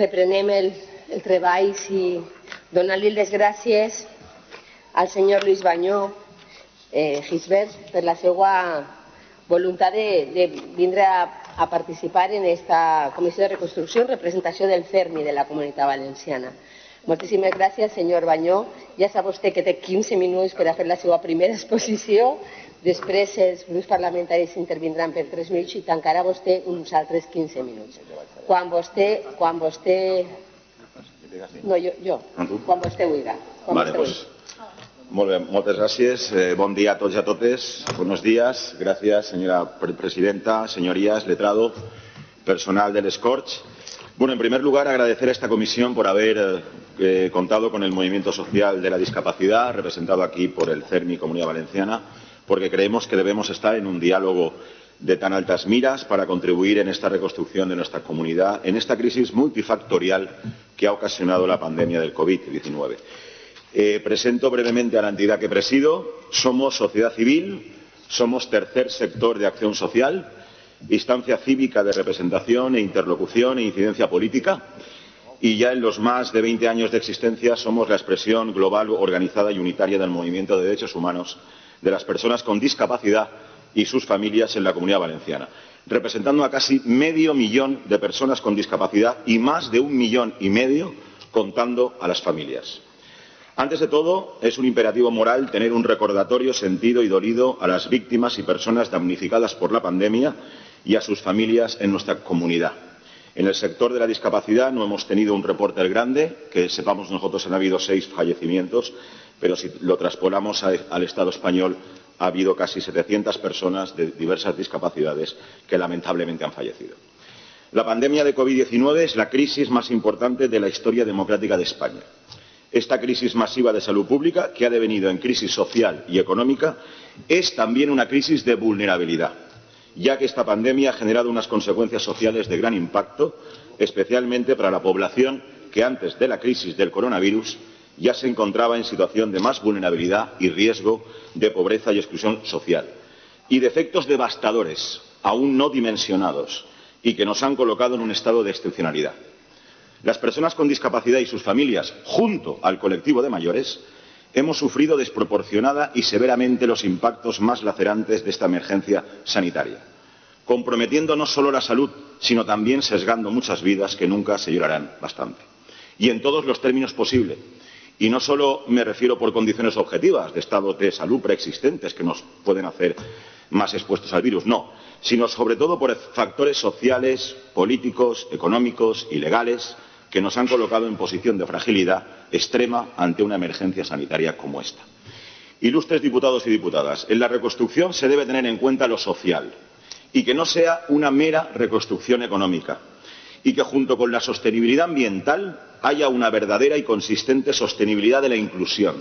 Reprenem el treball i donar-li les gràcies al senyor Luis Bañó, Gisbert, per la seva voluntat de vindre a participar en esta comissió de reconstrucció en representació del CERMI de la Comunitat Valenciana. Moltíssimes gràcies, senyor Bañó. Ja sap vostè que té 15 minuts per a fer la seva primera exposició. Després els grups parlamentaris intervindran per 3 minuts i tancarà vostè uns altres 15 minuts. Quan vostè... No, jo. Quan vostè vulgui. Vale, pues, molt bé, moltes gràcies. Bon dia a tots i a totes. Buenos días. Gracias, señora presidenta, señorías, letrado, personal del Escorch. Bueno, en primer lugar, agradecer a esta comisión por haber contado con el movimiento social de la discapacidad, representado aquí por el CERMI Comunidad Valenciana, porque creemos que debemos estar en un diálogo de tan altas miras para contribuir en esta reconstrucción de nuestra comunidad, en esta crisis multifactorial que ha ocasionado la pandemia del COVID-19. Presento brevemente a la entidad que presido. Somos sociedad civil, somos tercer sector de acción social, instancia cívica de representación e interlocución e incidencia política, y ya en los más de 20 años de existencia somos la expresión global, organizada y unitaria del movimiento de derechos humanos de las personas con discapacidad y sus familias en la Comunidad Valenciana, representando a casi medio millón de personas con discapacidad y más de 1,5 millones contando a las familias. Antes de todo, es un imperativo moral tener un recordatorio sentido y dolido a las víctimas y personas damnificadas por la pandemia y a sus familias en nuestra comunidad. En el sector de la discapacidad no hemos tenido un reporte grande, que sepamos nosotros han habido 6 fallecimientos, pero si lo traspolamos al Estado español ha habido casi 700 personas de diversas discapacidades que lamentablemente han fallecido. La pandemia de COVID-19 es la crisis más importante de la historia democrática de España. Esta crisis masiva de salud pública, que ha devenido en crisis social y económica, es también una crisis de vulnerabilidad, ya que esta pandemia ha generado unas consecuencias sociales de gran impacto, especialmente para la población que antes de la crisis del coronavirus ya se encontraba en situación de más vulnerabilidad y riesgo de pobreza y exclusión social, y de efectos devastadores, aún no dimensionados, y que nos han colocado en un estado de excepcionalidad. Las personas con discapacidad y sus familias, junto al colectivo de mayores, hemos sufrido desproporcionada y severamente los impactos más lacerantes de esta emergencia sanitaria, comprometiendo no solo la salud, sino también sesgando muchas vidas que nunca se llorarán bastante. Y en todos los términos posibles. Y no solo me refiero por condiciones objetivas de estado de salud preexistentes que nos pueden hacer más expuestos al virus, no, sino sobre todo por factores sociales, políticos, económicos y legales que nos han colocado en posición de fragilidad extrema ante una emergencia sanitaria como esta. Ilustres diputados y diputadas, en la reconstrucción se debe tener en cuenta lo social y que no sea una mera reconstrucción económica, y que junto con la sostenibilidad ambiental haya una verdadera y consistente sostenibilidad de la inclusión,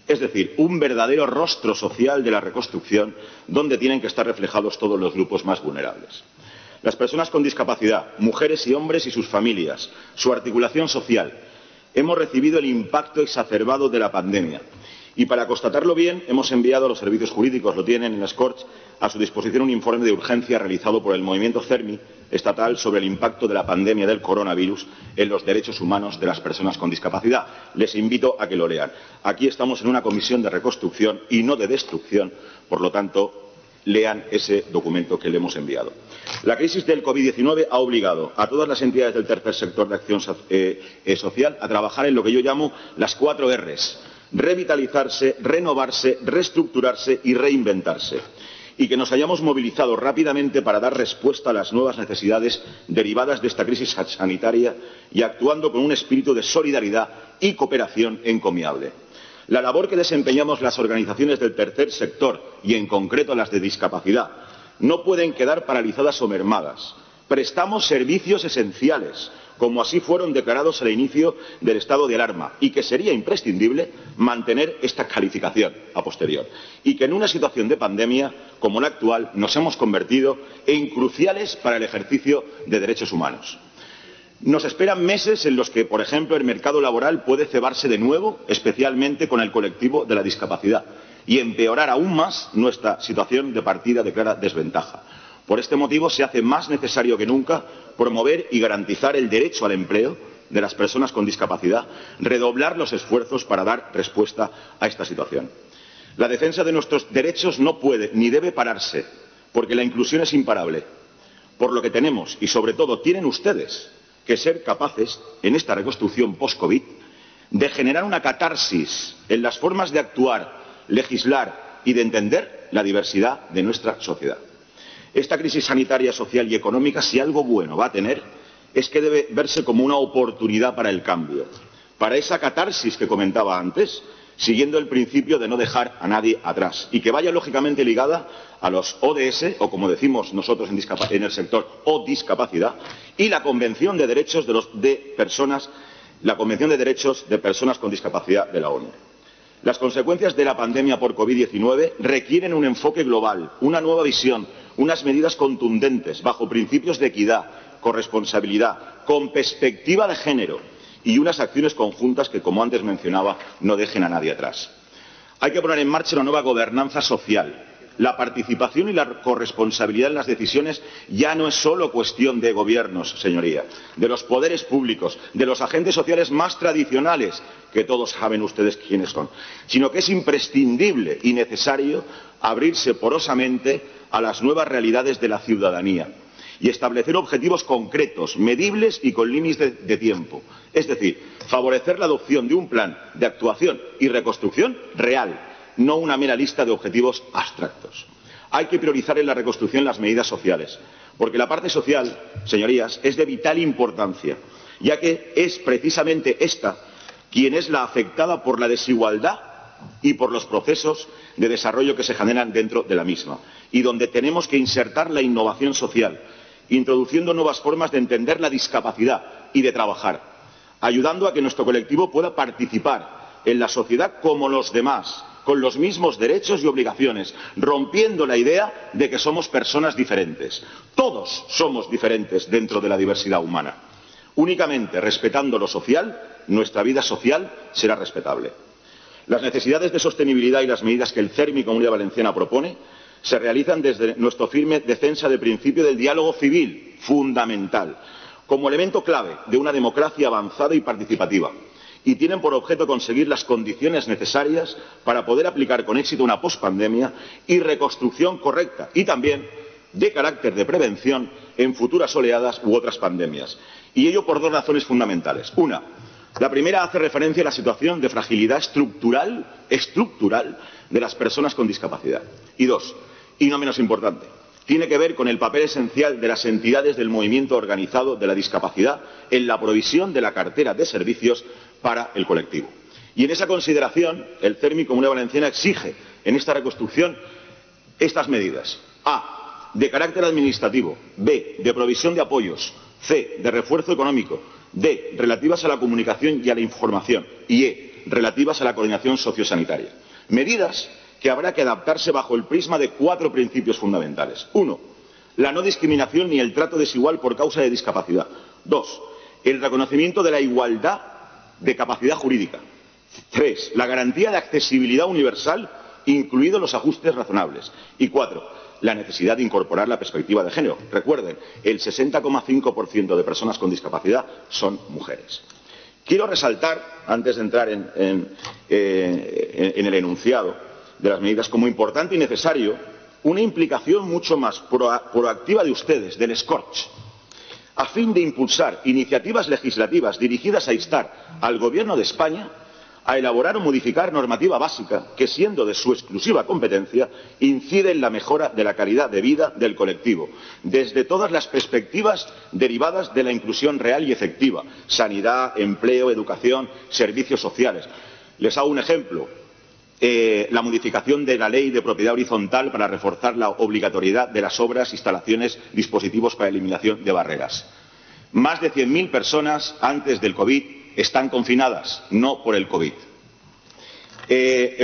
es decir, un verdadero rostro social de la reconstrucción donde tienen que estar reflejados todos los grupos más vulnerables. Las personas con discapacidad, mujeres y hombres y sus familias, su articulación social, hemos recibido el impacto exacerbado de la pandemia. Y para constatarlo bien, hemos enviado a los servicios jurídicos, lo tienen en Escorch, a su disposición un informe de urgencia realizado por el movimiento CERMI estatal sobre el impacto de la pandemia del coronavirus en los derechos humanos de las personas con discapacidad. Les invito a que lo lean. Aquí estamos en una comisión de reconstrucción y no de destrucción, por lo tanto, lean ese documento que le hemos enviado. La crisis del COVID-19 ha obligado a todas las entidades del tercer sector de acción social a trabajar en lo que yo llamo las 4 Rs. Revitalizarse, renovarse, reestructurarse y reinventarse, y que nos hayamos movilizado rápidamente para dar respuesta a las nuevas necesidades derivadas de esta crisis sanitaria y actuando con un espíritu de solidaridad y cooperación encomiable. La labor que desempeñamos las organizaciones del tercer sector, y en concreto las de discapacidad, no pueden quedar paralizadas o mermadas. Prestamos servicios esenciales, como así fueron declarados al inicio del estado de alarma, y que sería imprescindible mantener esta calificación a posterior, y que en una situación de pandemia como la actual nos hemos convertido en cruciales para el ejercicio de derechos humanos. Nos esperan meses en los que, por ejemplo, el mercado laboral puede cebarse de nuevo, especialmente con el colectivo de la discapacidad, y empeorar aún más nuestra situación de partida de clara desventaja. Por este motivo se hace más necesario que nunca promover y garantizar el derecho al empleo de las personas con discapacidad, redoblar los esfuerzos para dar respuesta a esta situación. La defensa de nuestros derechos no puede ni debe pararse, porque la inclusión es imparable. Por lo que tenemos, y sobre todo tienen ustedes, que ser capaces, en esta reconstrucción post-COVID, de generar una catarsis en las formas de actuar, legislar y de entender la diversidad de nuestra sociedad. Esta crisis sanitaria, social y económica, si algo bueno va a tener, es que debe verse como una oportunidad para el cambio, para esa catarsis que comentaba antes, siguiendo el principio de no dejar a nadie atrás y que vaya lógicamente ligada a los ODS, o como decimos nosotros en el sector, o discapacidad, y la Convención de Derechos de Personas con Discapacidad de la ONU. Las consecuencias de la pandemia por COVID-19 requieren un enfoque global, una nueva visión, unas medidas contundentes, bajo principios de equidad, corresponsabilidad, con perspectiva de género y unas acciones conjuntas que, como antes mencionaba, no dejen a nadie atrás. Hay que poner en marcha una nueva gobernanza social. La participación y la corresponsabilidad en las decisiones ya no es solo cuestión de gobiernos, señoría, de los poderes públicos, de los agentes sociales más tradicionales, que todos saben ustedes quiénes son, sino que es imprescindible y necesario abrirse porosamente a las nuevas realidades de la ciudadanía y establecer objetivos concretos, medibles y con límites de tiempo. Es decir, favorecer la adopción de un plan de actuación y reconstrucción real, no una mera lista de objetivos abstractos. Hay que priorizar en la reconstrucción las medidas sociales, porque la parte social, señorías, es de vital importancia, ya que es precisamente esta quien es la afectada por la desigualdad y por los procesos de desarrollo que se generan dentro de la misma, y donde tenemos que insertar la innovación social, introduciendo nuevas formas de entender la discapacidad y de trabajar, ayudando a que nuestro colectivo pueda participar en la sociedad como los demás, con los mismos derechos y obligaciones, rompiendo la idea de que somos personas diferentes. Todos somos diferentes dentro de la diversidad humana. Únicamente respetando lo social, nuestra vida social será respetable. Las necesidades de sostenibilidad y las medidas que el CERMI Comunidad Valenciana propone se realizan desde nuestra firme defensa del principio del diálogo civil, fundamental, como elemento clave de una democracia avanzada y participativa, y tienen por objeto conseguir las condiciones necesarias para poder aplicar con éxito una pospandemia y reconstrucción correcta, y también de carácter de prevención en futuras oleadas u otras pandemias. Y ello por dos razones fundamentales. Una, la primera hace referencia a la situación de fragilidad estructural de las personas con discapacidad. Y dos, y no menos importante, tiene que ver con el papel esencial de las entidades del movimiento organizado de la discapacidad en la provisión de la cartera de servicios para el colectivo. Y en esa consideración, el CERMI Comunidad Valenciana exige en esta reconstrucción estas medidas. A, de carácter administrativo. B, de provisión de apoyos. C, de refuerzo económico. D, relativas a la comunicación y a la información. Y E, relativas a la coordinación sociosanitaria. Medidas que habrá que adaptarse bajo el prisma de 4 principios fundamentales. 1. La no discriminación ni el trato desigual por causa de discapacidad. 2. El reconocimiento de la igualdad de capacidad jurídica. 3. La garantía de accesibilidad universal, incluidos los ajustes razonables. Y 4. La necesidad de incorporar la perspectiva de género. Recuerden, el 60,5% de personas con discapacidad son mujeres. Quiero resaltar, antes de entrar en el enunciado de las medidas, como importante y necesario, una implicación mucho más proactiva de ustedes, del SCORCH, a fin de impulsar iniciativas legislativas dirigidas a instar al Gobierno de España a elaborar o modificar normativa básica que, siendo de su exclusiva competencia, incide en la mejora de la calidad de vida del colectivo, desde todas las perspectivas derivadas de la inclusión real y efectiva: sanidad, empleo, educación, servicios sociales. Les hago un ejemplo. La modificación de la ley de propiedad horizontal para reforzar la obligatoriedad de las obras, instalaciones, dispositivos para eliminación de barreras. Más de 100.000 personas antes del COVID están confinadas, no por el COVID.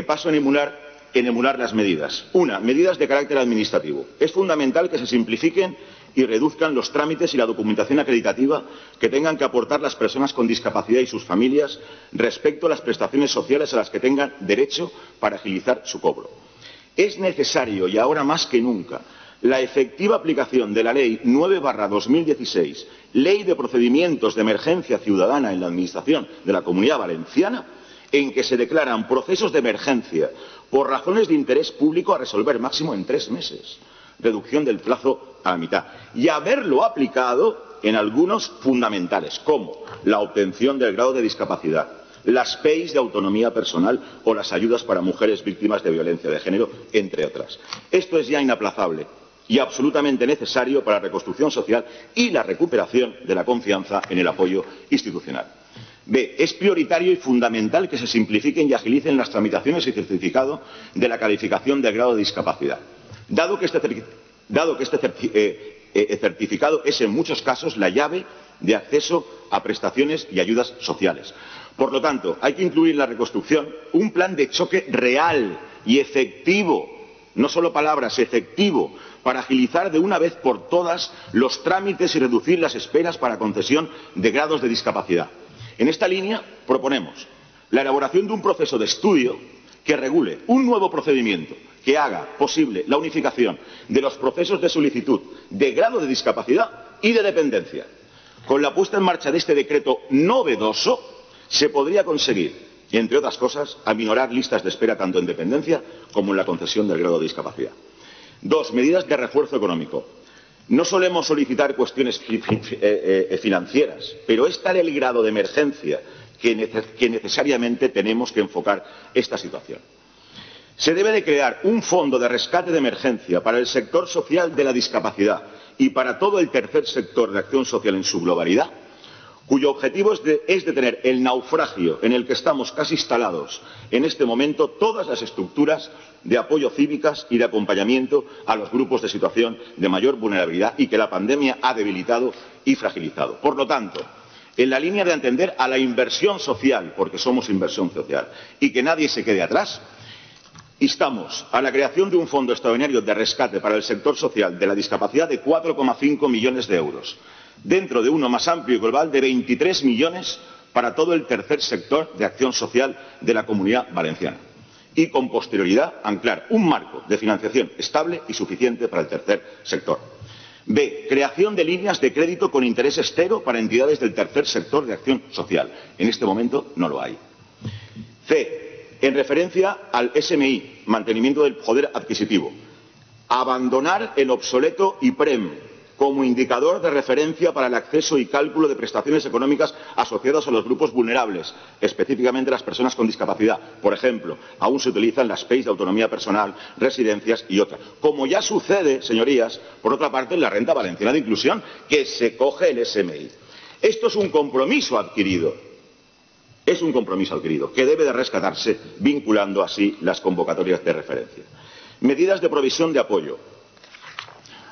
Paso en enumerar las medidas. Una, medidas de carácter administrativo. Es fundamental que se simplifiquen y reduzcan los trámites y la documentación acreditativa que tengan que aportar las personas con discapacidad y sus familias respecto a las prestaciones sociales a las que tengan derecho para agilizar su cobro. Es necesario, y ahora más que nunca, la efectiva aplicación de la Ley 9/2016, Ley de Procedimientos de Emergencia Ciudadana en la Administración de la Comunidad Valenciana, en que se declaran procesos de emergencia por razones de interés público a resolver máximo en 3 meses, reducción del plazo a la mitad, y haberlo aplicado en algunos fundamentales, como la obtención del grado de discapacidad, las PEIs de autonomía personal o las ayudas para mujeres víctimas de violencia de género, entre otras. Esto es ya inaplazable y absolutamente necesario para la reconstrucción social y la recuperación de la confianza en el apoyo institucional. B. Es prioritario y fundamental que se simplifiquen y agilicen las tramitaciones y certificado de la calificación del grado de discapacidad, dado que este certificado es en muchos casos la llave de acceso a prestaciones y ayudas sociales. Por lo tanto, hay que incluir en la reconstrucción un plan de choque real y efectivo, no solo palabras, efectivo, para agilizar de una vez por todas los trámites y reducir las esperas para concesión de grados de discapacidad. En esta línea proponemos la elaboración de un proceso de estudio que regule un nuevo procedimiento que haga posible la unificación de los procesos de solicitud de grado de discapacidad y de dependencia. Con la puesta en marcha de este decreto novedoso se podría conseguir, entre otras cosas, aminorar listas de espera tanto en dependencia como en la concesión del grado de discapacidad. 2. Medidas de refuerzo económico. No solemos solicitar cuestiones financieras, pero es tal el grado de emergencia que necesariamente tenemos que enfocar esta situación. Se debe de crear un fondo de rescate de emergencia para el sector social de la discapacidad y para todo el tercer sector de acción social en su globalidad, cuyo objetivo es detener el naufragio en el que estamos casi instalados en este momento todas las estructuras de apoyo cívicas y de acompañamiento a los grupos de situación de mayor vulnerabilidad y que la pandemia ha debilitado y fragilizado. Por lo tanto, en la línea de atender a la inversión social, porque somos inversión social, y que nadie se quede atrás, instamos a la creación de un fondo extraordinario de rescate para el sector social de la discapacidad de 4,5 millones de euros, dentro de uno más amplio y global de 23 millones para todo el tercer sector de acción social de la Comunidad Valenciana. Y con posterioridad anclar un marco de financiación estable y suficiente para el tercer sector. B. Creación de líneas de crédito con intereses cero para entidades del tercer sector de acción social. En este momento no lo hay. C. En referencia al SMI, mantenimiento del poder adquisitivo. Abandonar el obsoleto IPREM como indicador de referencia para el acceso y cálculo de prestaciones económicas asociadas a los grupos vulnerables, específicamente las personas con discapacidad. Por ejemplo, aún se utilizan las PEIs de autonomía personal, residencias y otras. Como ya sucede, señorías, por otra parte, en la Renta Valenciana de Inclusión, que se coge el SMI. Esto es un compromiso adquirido. Es un compromiso adquirido que debe de rescatarse vinculando así las convocatorias de referencia. Medidas de provisión de apoyo.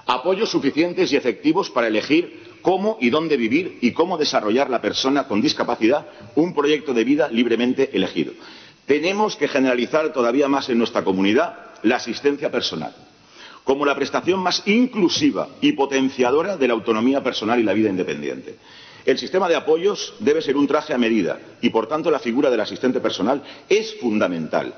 Apoyos suficientes y efectivos para elegir cómo y dónde vivir y cómo desarrollar la persona con discapacidad un proyecto de vida libremente elegido. Tenemos que generalizar todavía más en nuestra comunidad la asistencia personal, como la prestación más inclusiva y potenciadora de la autonomía personal y la vida independiente. El sistema de apoyos debe ser un traje a medida y, por tanto, la figura del asistente personal es fundamental,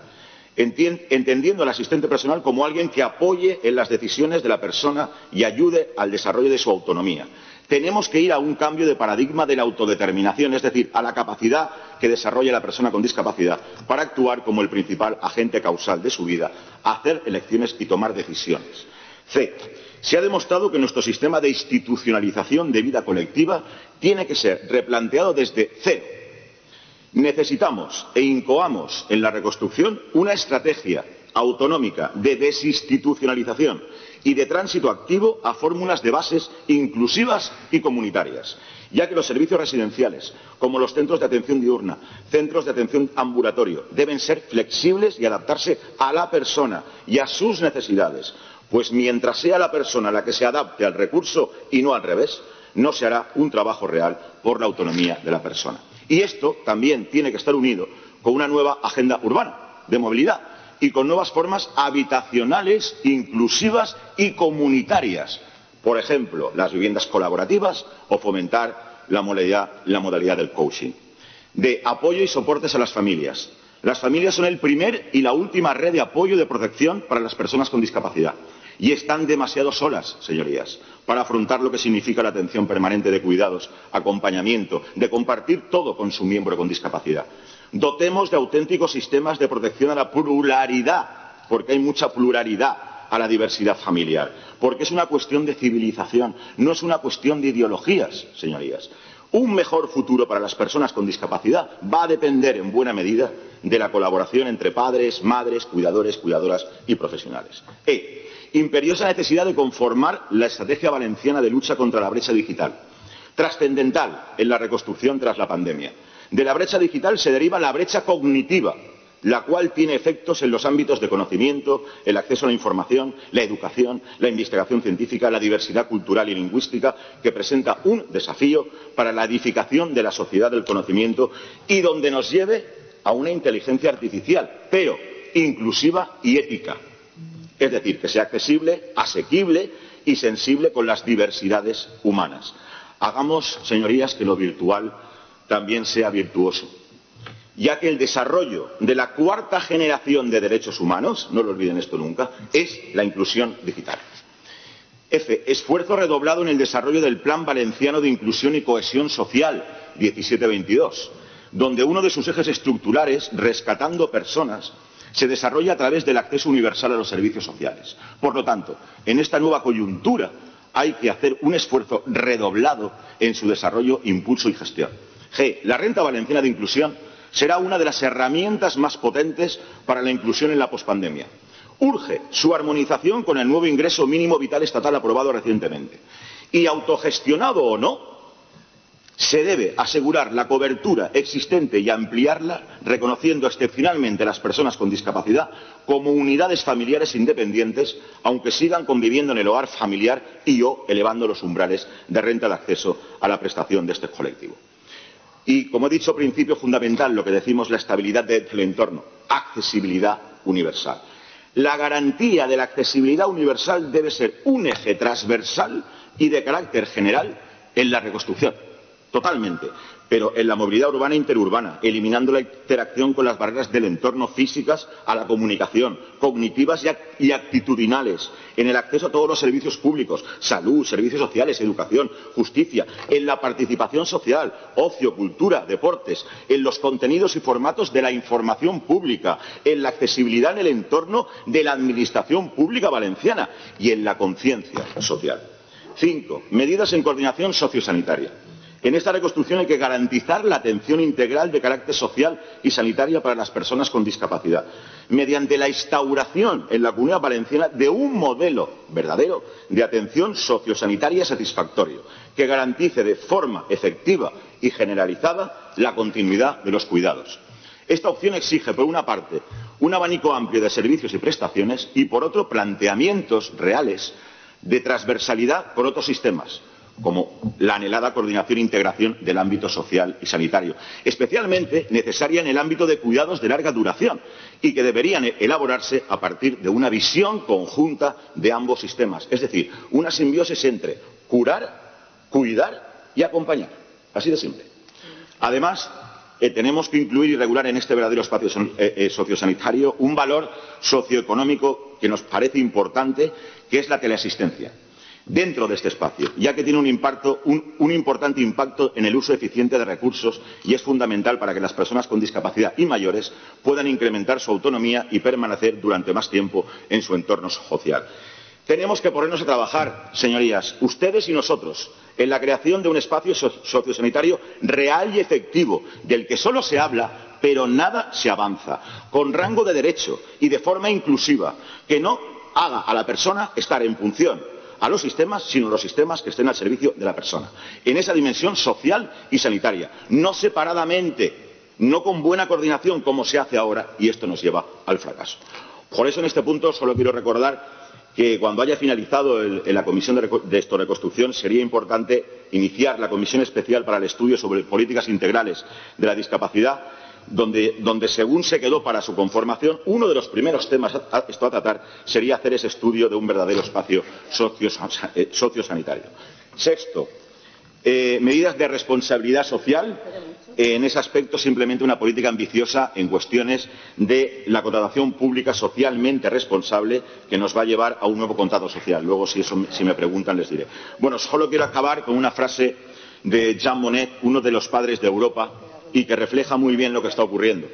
entendiendo al asistente personal como alguien que apoye en las decisiones de la persona y ayude al desarrollo de su autonomía. Tenemos que ir a un cambio de paradigma de la autodeterminación, es decir, a la capacidad que desarrolla la persona con discapacidad para actuar como el principal agente causal de su vida, hacer elecciones y tomar decisiones. C. Se ha demostrado que nuestro sistema de institucionalización de vida colectiva tiene que ser replanteado desde cero. Necesitamos e incoamos en la reconstrucción una estrategia autonómica de desinstitucionalización y de tránsito activo a fórmulas de bases inclusivas y comunitarias, ya que los servicios residenciales, como los centros de atención diurna, centros de atención ambulatorio, deben ser flexibles y adaptarse a la persona y a sus necesidades, pues mientras sea la persona la que se adapte al recurso y no al revés, no se hará un trabajo real por la autonomía de la persona. Y esto también tiene que estar unido con una nueva agenda urbana de movilidad y con nuevas formas habitacionales, inclusivas y comunitarias. Por ejemplo, las viviendas colaborativas o fomentar la modalidad del coaching. De apoyo y soportes a las familias. Las familias son el primer y la última red de apoyo y de protección para las personas con discapacidad. Y están demasiado solas, señorías, para afrontar lo que significa la atención permanente de cuidados, acompañamiento, de compartir todo con su miembro con discapacidad. Dotemos de auténticos sistemas de protección a la pluralidad, porque hay mucha pluralidad, a la diversidad familiar, porque es una cuestión de civilización, no es una cuestión de ideologías, señorías. Un mejor futuro para las personas con discapacidad va a depender en buena medida de la colaboración entre padres, madres, cuidadores, cuidadoras y profesionales. Imperiosa necesidad de conformar la estrategia valenciana de lucha contra la brecha digital, trascendental en la reconstrucción tras la pandemia. De la brecha digital se deriva la brecha cognitiva, la cual tiene efectos en los ámbitos de conocimiento, el acceso a la información, la educación, la investigación científica, la diversidad cultural y lingüística, que presenta un desafío para la edificación de la sociedad del conocimiento y donde nos lleve a una inteligencia artificial, pero inclusiva y ética. Es decir, que sea accesible, asequible y sensible con las diversidades humanas. Hagamos, señorías, que lo virtual también sea virtuoso, ya que el desarrollo de la cuarta generación de derechos humanos, no lo olviden esto nunca, es la inclusión digital. Esfuerzo redoblado en el desarrollo del Plan Valenciano de Inclusión y Cohesión Social 17-22, donde uno de sus ejes estructurales, rescatando personas, se desarrolla a través del acceso universal a los servicios sociales. Por lo tanto, en esta nueva coyuntura hay que hacer un esfuerzo redoblado en su desarrollo, impulso y gestión. La Renta Valenciana de Inclusión será una de las herramientas más potentes para la inclusión en la pospandemia. Urge su armonización con el nuevo ingreso mínimo vital estatal aprobado recientemente. Y autogestionado o no, se debe asegurar la cobertura existente y ampliarla, reconociendo excepcionalmente a las personas con discapacidad como unidades familiares independientes, aunque sigan conviviendo en el hogar familiar y/o elevando los umbrales de renta de acceso a la prestación de este colectivo. Y, como he dicho, principio fundamental, lo que decimos, la estabilidad del entorno, accesibilidad universal. La garantía de la accesibilidad universal debe ser un eje transversal y de carácter general en la reconstrucción, totalmente, pero en la movilidad urbana e interurbana, eliminando la interacción con las barreras del entorno físicas a la comunicación, cognitivas y actitudinales, en el acceso a todos los servicios públicos, salud, servicios sociales, educación, justicia, en la participación social, ocio, cultura, deportes, en los contenidos y formatos de la información pública, en la accesibilidad en el entorno de la administración pública valenciana y en la conciencia social. 5. Medidas en coordinación sociosanitaria. En esta reconstrucción hay que garantizar la atención integral de carácter social y sanitaria para las personas con discapacidad, mediante la instauración en la Comunidad Valenciana de un modelo verdadero de atención sociosanitaria satisfactorio, que garantice de forma efectiva y generalizada la continuidad de los cuidados. Esta opción exige, por una parte, un abanico amplio de servicios y prestaciones y, por otro, planteamientos reales de transversalidad con otros sistemas, como la anhelada coordinación e integración del ámbito social y sanitario, especialmente necesaria en el ámbito de cuidados de larga duración y que deberían elaborarse a partir de una visión conjunta de ambos sistemas, es decir, una simbiosis entre curar, cuidar y acompañar, así de simple. Además, tenemos que incluir y regular en este verdadero espacio sociosanitario un valor socioeconómico que nos parece importante, que es la teleasistencia dentro de este espacio, ya que tiene un importante impacto en el uso eficiente de recursos y es fundamental para que las personas con discapacidad y mayores puedan incrementar su autonomía y permanecer durante más tiempo en su entorno social. Tenemos que ponernos a trabajar, señorías, ustedes y nosotros, en la creación de un espacio sociosanitario real y efectivo, del que solo se habla, pero nada se avanza, con rango de derecho y de forma inclusiva, que no haga a la persona estar en función a los sistemas, sino los sistemas que estén al servicio de la persona, en esa dimensión social y sanitaria, no separadamente, no con buena coordinación como se hace ahora, y esto nos lleva al fracaso. Por eso, en este punto, solo quiero recordar que cuando haya finalizado la Comisión de Reconstrucción sería importante iniciar la Comisión Especial para el Estudio sobre Políticas Integrales de la Discapacidad, donde según se quedó para su conformación, uno de los primeros temas a tratar sería hacer ese estudio de un verdadero espacio sociosanitario. Sexto, Medidas de responsabilidad social. En ese aspecto, simplemente una política ambiciosa en cuestiones de la contratación pública socialmente responsable que nos va a llevar a un nuevo contrato social. Luego, si me preguntan, les diré. Bueno, solo quiero acabar con una frase de Jean Monnet, uno de los padres de Europa, y que refleja muy bien lo que está ocurriendo.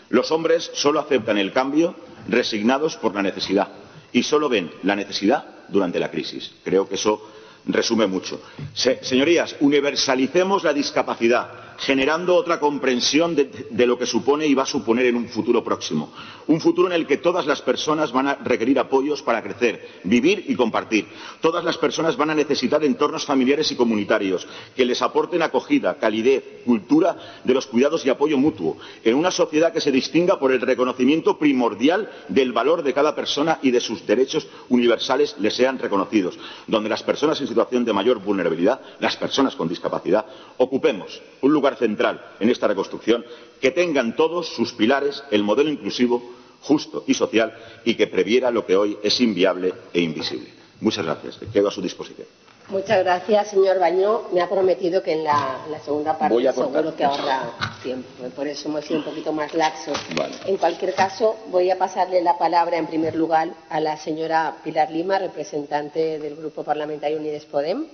Los hombres solo aceptan el cambio resignados por la necesidad y solo ven la necesidad durante la crisis. Creo que eso resume mucho. Señorías, universalicemos la discapacidad, generando otra comprensión de lo que supone y va a suponer en un futuro próximo. Un futuro en el que todas las personas van a requerir apoyos para crecer, vivir y compartir. Todas las personas van a necesitar entornos familiares y comunitarios que les aporten acogida, calidez, cultura de los cuidados y apoyo mutuo, en una sociedad que se distinga por el reconocimiento primordial del valor de cada persona y de sus derechos universales les sean reconocidos, donde las personas en situación de mayor vulnerabilidad, las personas con discapacidad, ocupemos un lugar central en esta reconstrucción, que tengan todos sus pilares el modelo inclusivo, justo y social y que previera lo que hoy es inviable e invisible. Muchas gracias. Quedo a su disposición. Muchas gracias, señor Bañó. Me ha prometido que en la segunda parte seguro que ahorra tiempo. Por eso hemos sido un poquito más laxos. Vale. En cualquier caso, voy a pasarle la palabra en primer lugar a la señora Pilar Lima, representante del Grupo Parlamentario Unides Podem,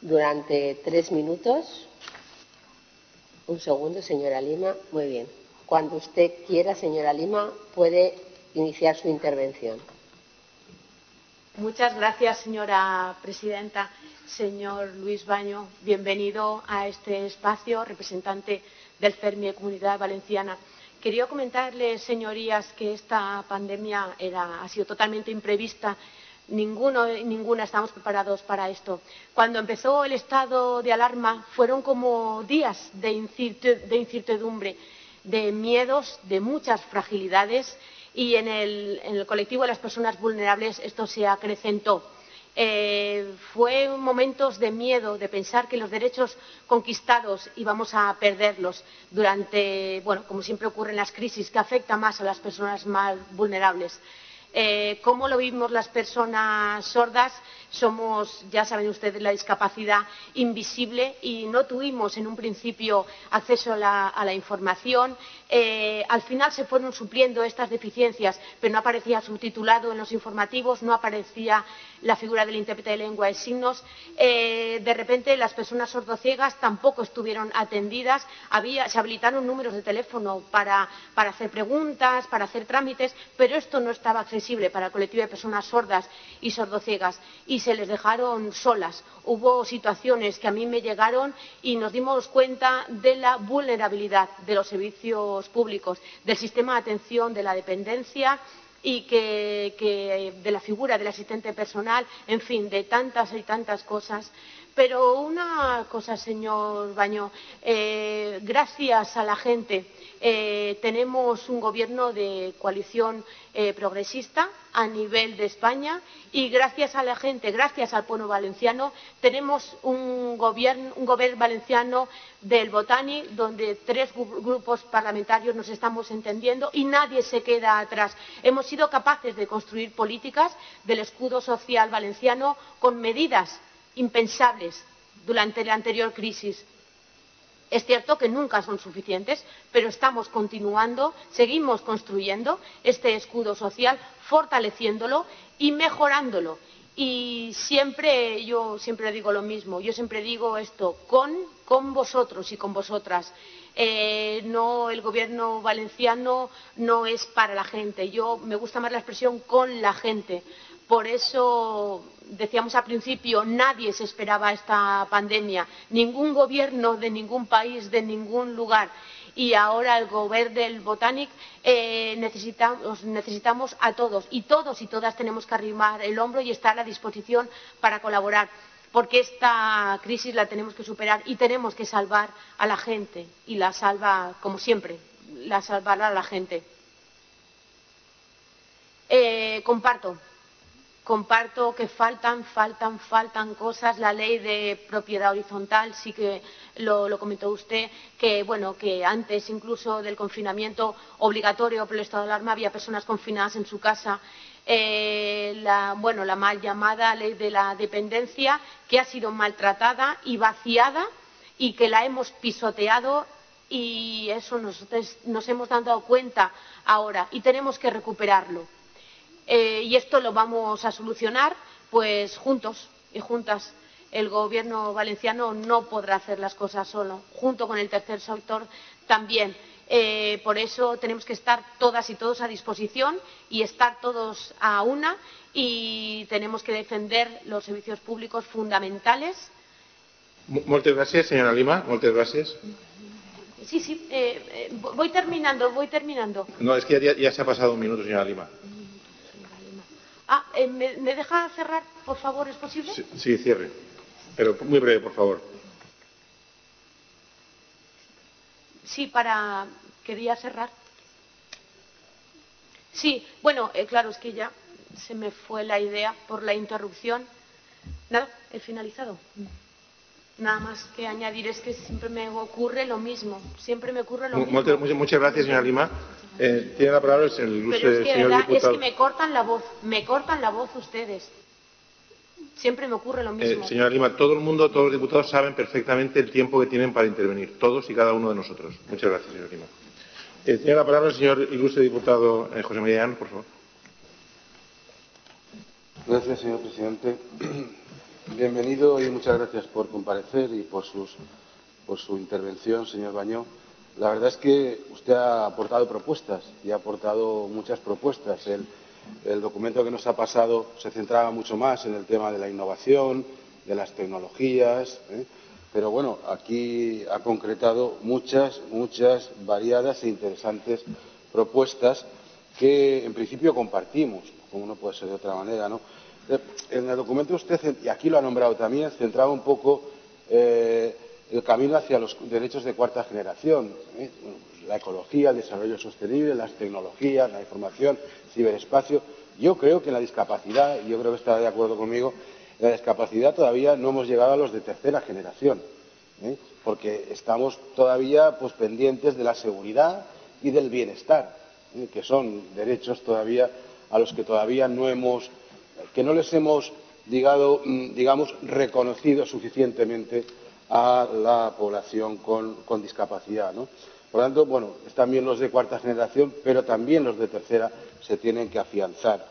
durante 3 minutos. Un segundo, señora Lima. Muy bien. Cuando usted quiera, señora Lima, puede iniciar su intervención. Muchas gracias, señora presidenta. Señor Luis Bañó, bienvenido a este espacio, representante del CERMI Comunidad Valenciana. Quería comentarles, señorías, que esta pandemia ha sido totalmente imprevista. Ninguno y ninguna estamos preparados para esto. Cuando empezó el estado de alarma fueron como días de incertidumbre, de miedos, de muchas fragilidades, y en el colectivo de las personas vulnerables esto se acrecentó. Fue momentos de miedo, de pensar que los derechos conquistados íbamos a perderlos durante, como siempre ocurre en las crisis, que afecta más a las personas más vulnerables. ¿Cómo lo vivimos las personas sordas? Somos, ya saben ustedes, la discapacidad invisible y no tuvimos en un principio acceso a la información. Al final se fueron supliendo estas deficiencias, pero no aparecía subtitulado en los informativos, no aparecía la figura del intérprete de lengua de signos. De repente las personas sordociegas tampoco estuvieron atendidas. Se habilitaron números de teléfono para hacer preguntas, para hacer trámites, pero esto no estaba accesible para el colectivo de personas sordas y sordociegas y se les dejaron solas. Hubo situaciones que a mí me llegaron y nos dimos cuenta de la vulnerabilidad de los servicios públicos, del sistema de atención de la dependencia y de la figura del asistente personal, en fin, de tantas y tantas cosas. Pero una cosa, señor Bañó, gracias a la gente tenemos un gobierno de coalición progresista a nivel de España y gracias a la gente, gracias al pueblo valenciano, tenemos un gobierno valenciano del Botànic donde 3 grupos parlamentarios nos estamos entendiendo y nadie se queda atrás. Hemos sido capaces de construir políticas del escudo social valenciano con medidas impensables durante la anterior crisis. Es cierto que nunca son suficientes, pero estamos continuando, seguimos construyendo este escudo social, fortaleciéndolo y mejorándolo. Y yo siempre digo lo mismo, yo siempre digo esto, con vosotros y con vosotras. El gobierno valenciano no es para la gente, me gusta más la expresión con la gente. Por eso decíamos al principio, nadie se esperaba esta pandemia, ningún gobierno de ningún país, de ningún lugar. Y ahora el gobierno del Botànic necesitamos a todos y todas tenemos que arrimar el hombro y estar a disposición para colaborar, porque esta crisis la tenemos que superar y tenemos que salvar a la gente y la salva, como siempre, la salvará a la gente. Comparto que faltan cosas. La ley de propiedad horizontal, sí que lo comentó usted, que antes incluso del confinamiento obligatorio por el estado de alarma había personas confinadas en su casa. La mal llamada ley de la dependencia, que ha sido maltratada y vaciada y que la hemos pisoteado, y eso nosotros nos hemos dado cuenta ahora y tenemos que recuperarlo. Y esto lo vamos a solucionar pues juntos y juntas. El Gobierno valenciano no podrá hacer las cosas solo, junto con el tercer sector también. Por eso tenemos que estar todas y todos a disposición y estar todos a una, y tenemos que defender los servicios públicos fundamentales. Moltes gràcies, senyora Lima. Moltes gràcies. Sí, voy terminando. No, es que ya se ha pasado un minuto, señora Lima. ¿Me deja cerrar, por favor? ¿Es posible? Sí, cierre. Pero muy breve, por favor. Sí, quería cerrar. Sí, bueno, claro, es que ya se me fue la idea por la interrupción. Nada, he finalizado. Nada más que añadir, es que siempre me ocurre lo mismo. Muchas gracias, señora Lima. Tiene la palabra el ilustre señor diputado. Es que me cortan la voz ustedes. Siempre me ocurre lo mismo. Señora Lima, todo el mundo, todos los diputados saben perfectamente el tiempo que tienen para intervenir, todos y cada uno de nosotros. Muchas gracias, señora Lima. Tiene la palabra el señor ilustre diputado José María Llano, por favor. Gracias, señor presidente. Bienvenido y muchas gracias por comparecer y por su intervención, señor Bañó. La verdad es que usted ha aportado propuestas y ha aportado muchas propuestas. El documento que nos ha pasado se centraba mucho más en el tema de la innovación, de las tecnologías, pero bueno, aquí ha concretado muchas variadas e interesantes propuestas que en principio compartimos, como no puede ser de otra manera, ¿no? En el documento usted, y aquí lo ha nombrado también, centraba un poco el camino hacia los derechos de cuarta generación, la ecología, el desarrollo sostenible, las tecnologías, la información, ciberespacio. Yo creo que en la discapacidad, y yo creo que estará de acuerdo conmigo, en la discapacidad todavía no hemos llegado a los de tercera generación, porque estamos todavía pendientes de la seguridad y del bienestar, que son derechos todavía a los que todavía no les hemos, digamos, reconocido suficientemente a la población con discapacidad, ¿no? Por lo tanto, bueno, están bien los de cuarta generación, pero también los de tercera se tienen que afianzar.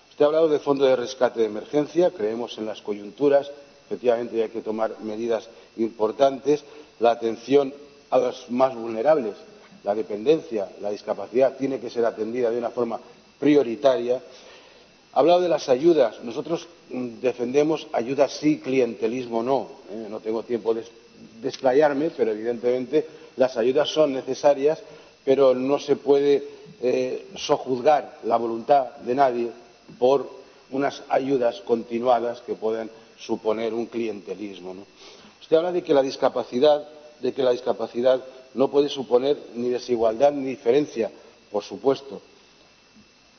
Usted ha hablado del fondo de rescate de emergencia, creemos en las coyunturas, efectivamente hay que tomar medidas importantes, la atención a los más vulnerables, la dependencia, la discapacidad tiene que ser atendida de una forma prioritaria. Ha hablado de las ayudas. Nosotros defendemos ayudas sí, clientelismo no. No tengo tiempo de explayarme, pero evidentemente las ayudas son necesarias, pero no se puede sojuzgar la voluntad de nadie por unas ayudas continuadas que puedan suponer un clientelismo, ¿no? Usted habla de que la discapacidad no puede suponer ni desigualdad ni diferencia, por supuesto,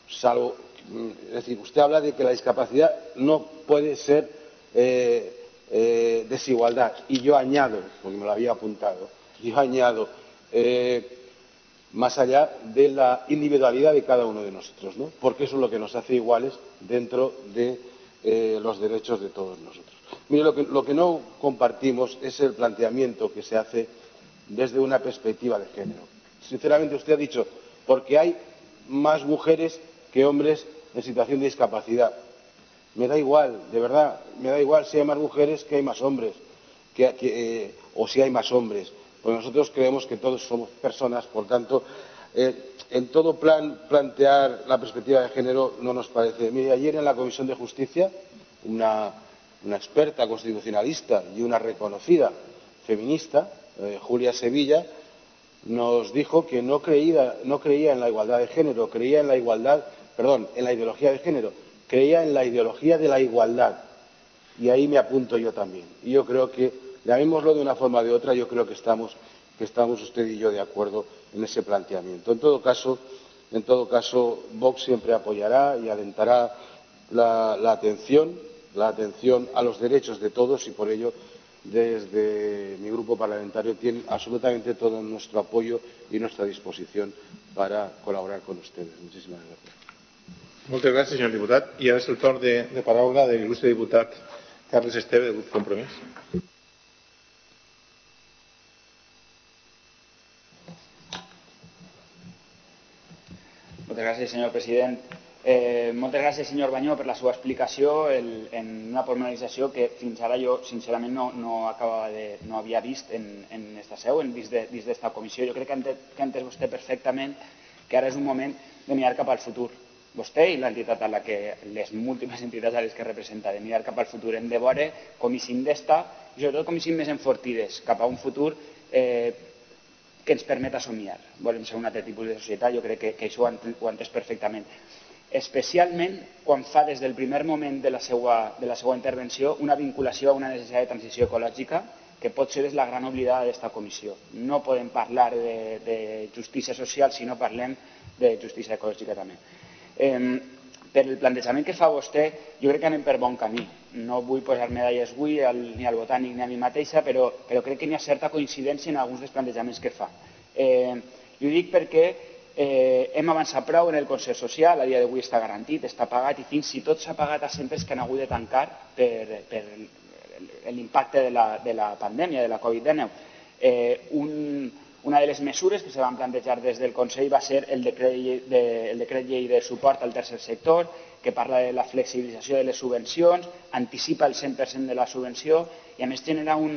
salvo. Es decir, usted habla de que la discapacidad no puede ser desigualdad. Y yo añado, porque me lo había apuntado, más allá de la individualidad de cada uno de nosotros, ¿no? Porque eso es lo que nos hace iguales dentro de los derechos de todos nosotros. Mire, lo que no compartimos es el planteamiento que se hace desde una perspectiva de género. Sinceramente, usted ha dicho, porque hay más mujeres que hombres en situación de discapacidad. Me da igual, de verdad, me da igual si hay más mujeres que hay más hombres, o si hay más hombres. Porque nosotros creemos que todos somos personas, por tanto, en todo plantear la perspectiva de género no nos parece. Mire, ayer en la Comisión de Justicia, una experta constitucionalista y una reconocida feminista, Julia Sevilla, nos dijo que no creía en la igualdad de género, creía en la ideología de género, creía en la ideología de la igualdad. Y ahí me apunto yo también. Y yo creo que, llamémoslo de una forma o de otra, yo creo que estamos usted y yo de acuerdo en ese planteamiento. En todo caso, Vox siempre apoyará y alentará la atención a los derechos de todos, y por ello, desde mi grupo parlamentario, tiene absolutamente todo nuestro apoyo y nuestra disposición para colaborar con ustedes. Muchísimas gracias. Moltes gràcies, senyor diputat. I ara és el torn de paraula de l'il·lustre diputat Carles Esteve, del grup Compromís. Moltes gràcies, senyor president. Moltes gràcies, senyor Banyó, per la seva explicació en una formalització que fins ara jo, sincerament, no havia vist en esta seu, dins d'esta comissió. Jo crec que ha entès vostè perfectament que ara és un moment de mirar cap al futur. Vostè i l'entitat a la que, les múltiples entitats a les que representa, de mirar cap al futur. Hem de veure com eixim d'esta i sobretot com eixim més enfortides cap a un futur que ens permeta somiar. Volem ser un altre tipus de societat, jo crec que això ho ha entès perfectament. Especialment quan fa des del primer moment de la seva intervenció una vinculació a una necessitat de transició ecològica que pot ser la gran oblidada d'aquesta comissió. No podem parlar de justícia social si no parlem de justícia ecològica també. Per el plantejament que fa vostè, jo crec que anem per bon camí. No vull posar medalles avui ni al Botànic ni a mi mateixa, però crec que hi ha certa coincidència en alguns dels plantejaments que fa. I ho dic perquè hem avançat prou en el concert social, a dia d'avui està garantit, està pagat i fins i tot s'ha pagat a centres que han hagut de tancar per l'impacte de la pandèmia, de la Covid-19. Una de les mesures que se van plantejar des del Consell va ser el decret llei de suport al tercer sector, que parla de la flexibilització de les subvencions, anticipa el 100% de la subvenció i a més genera un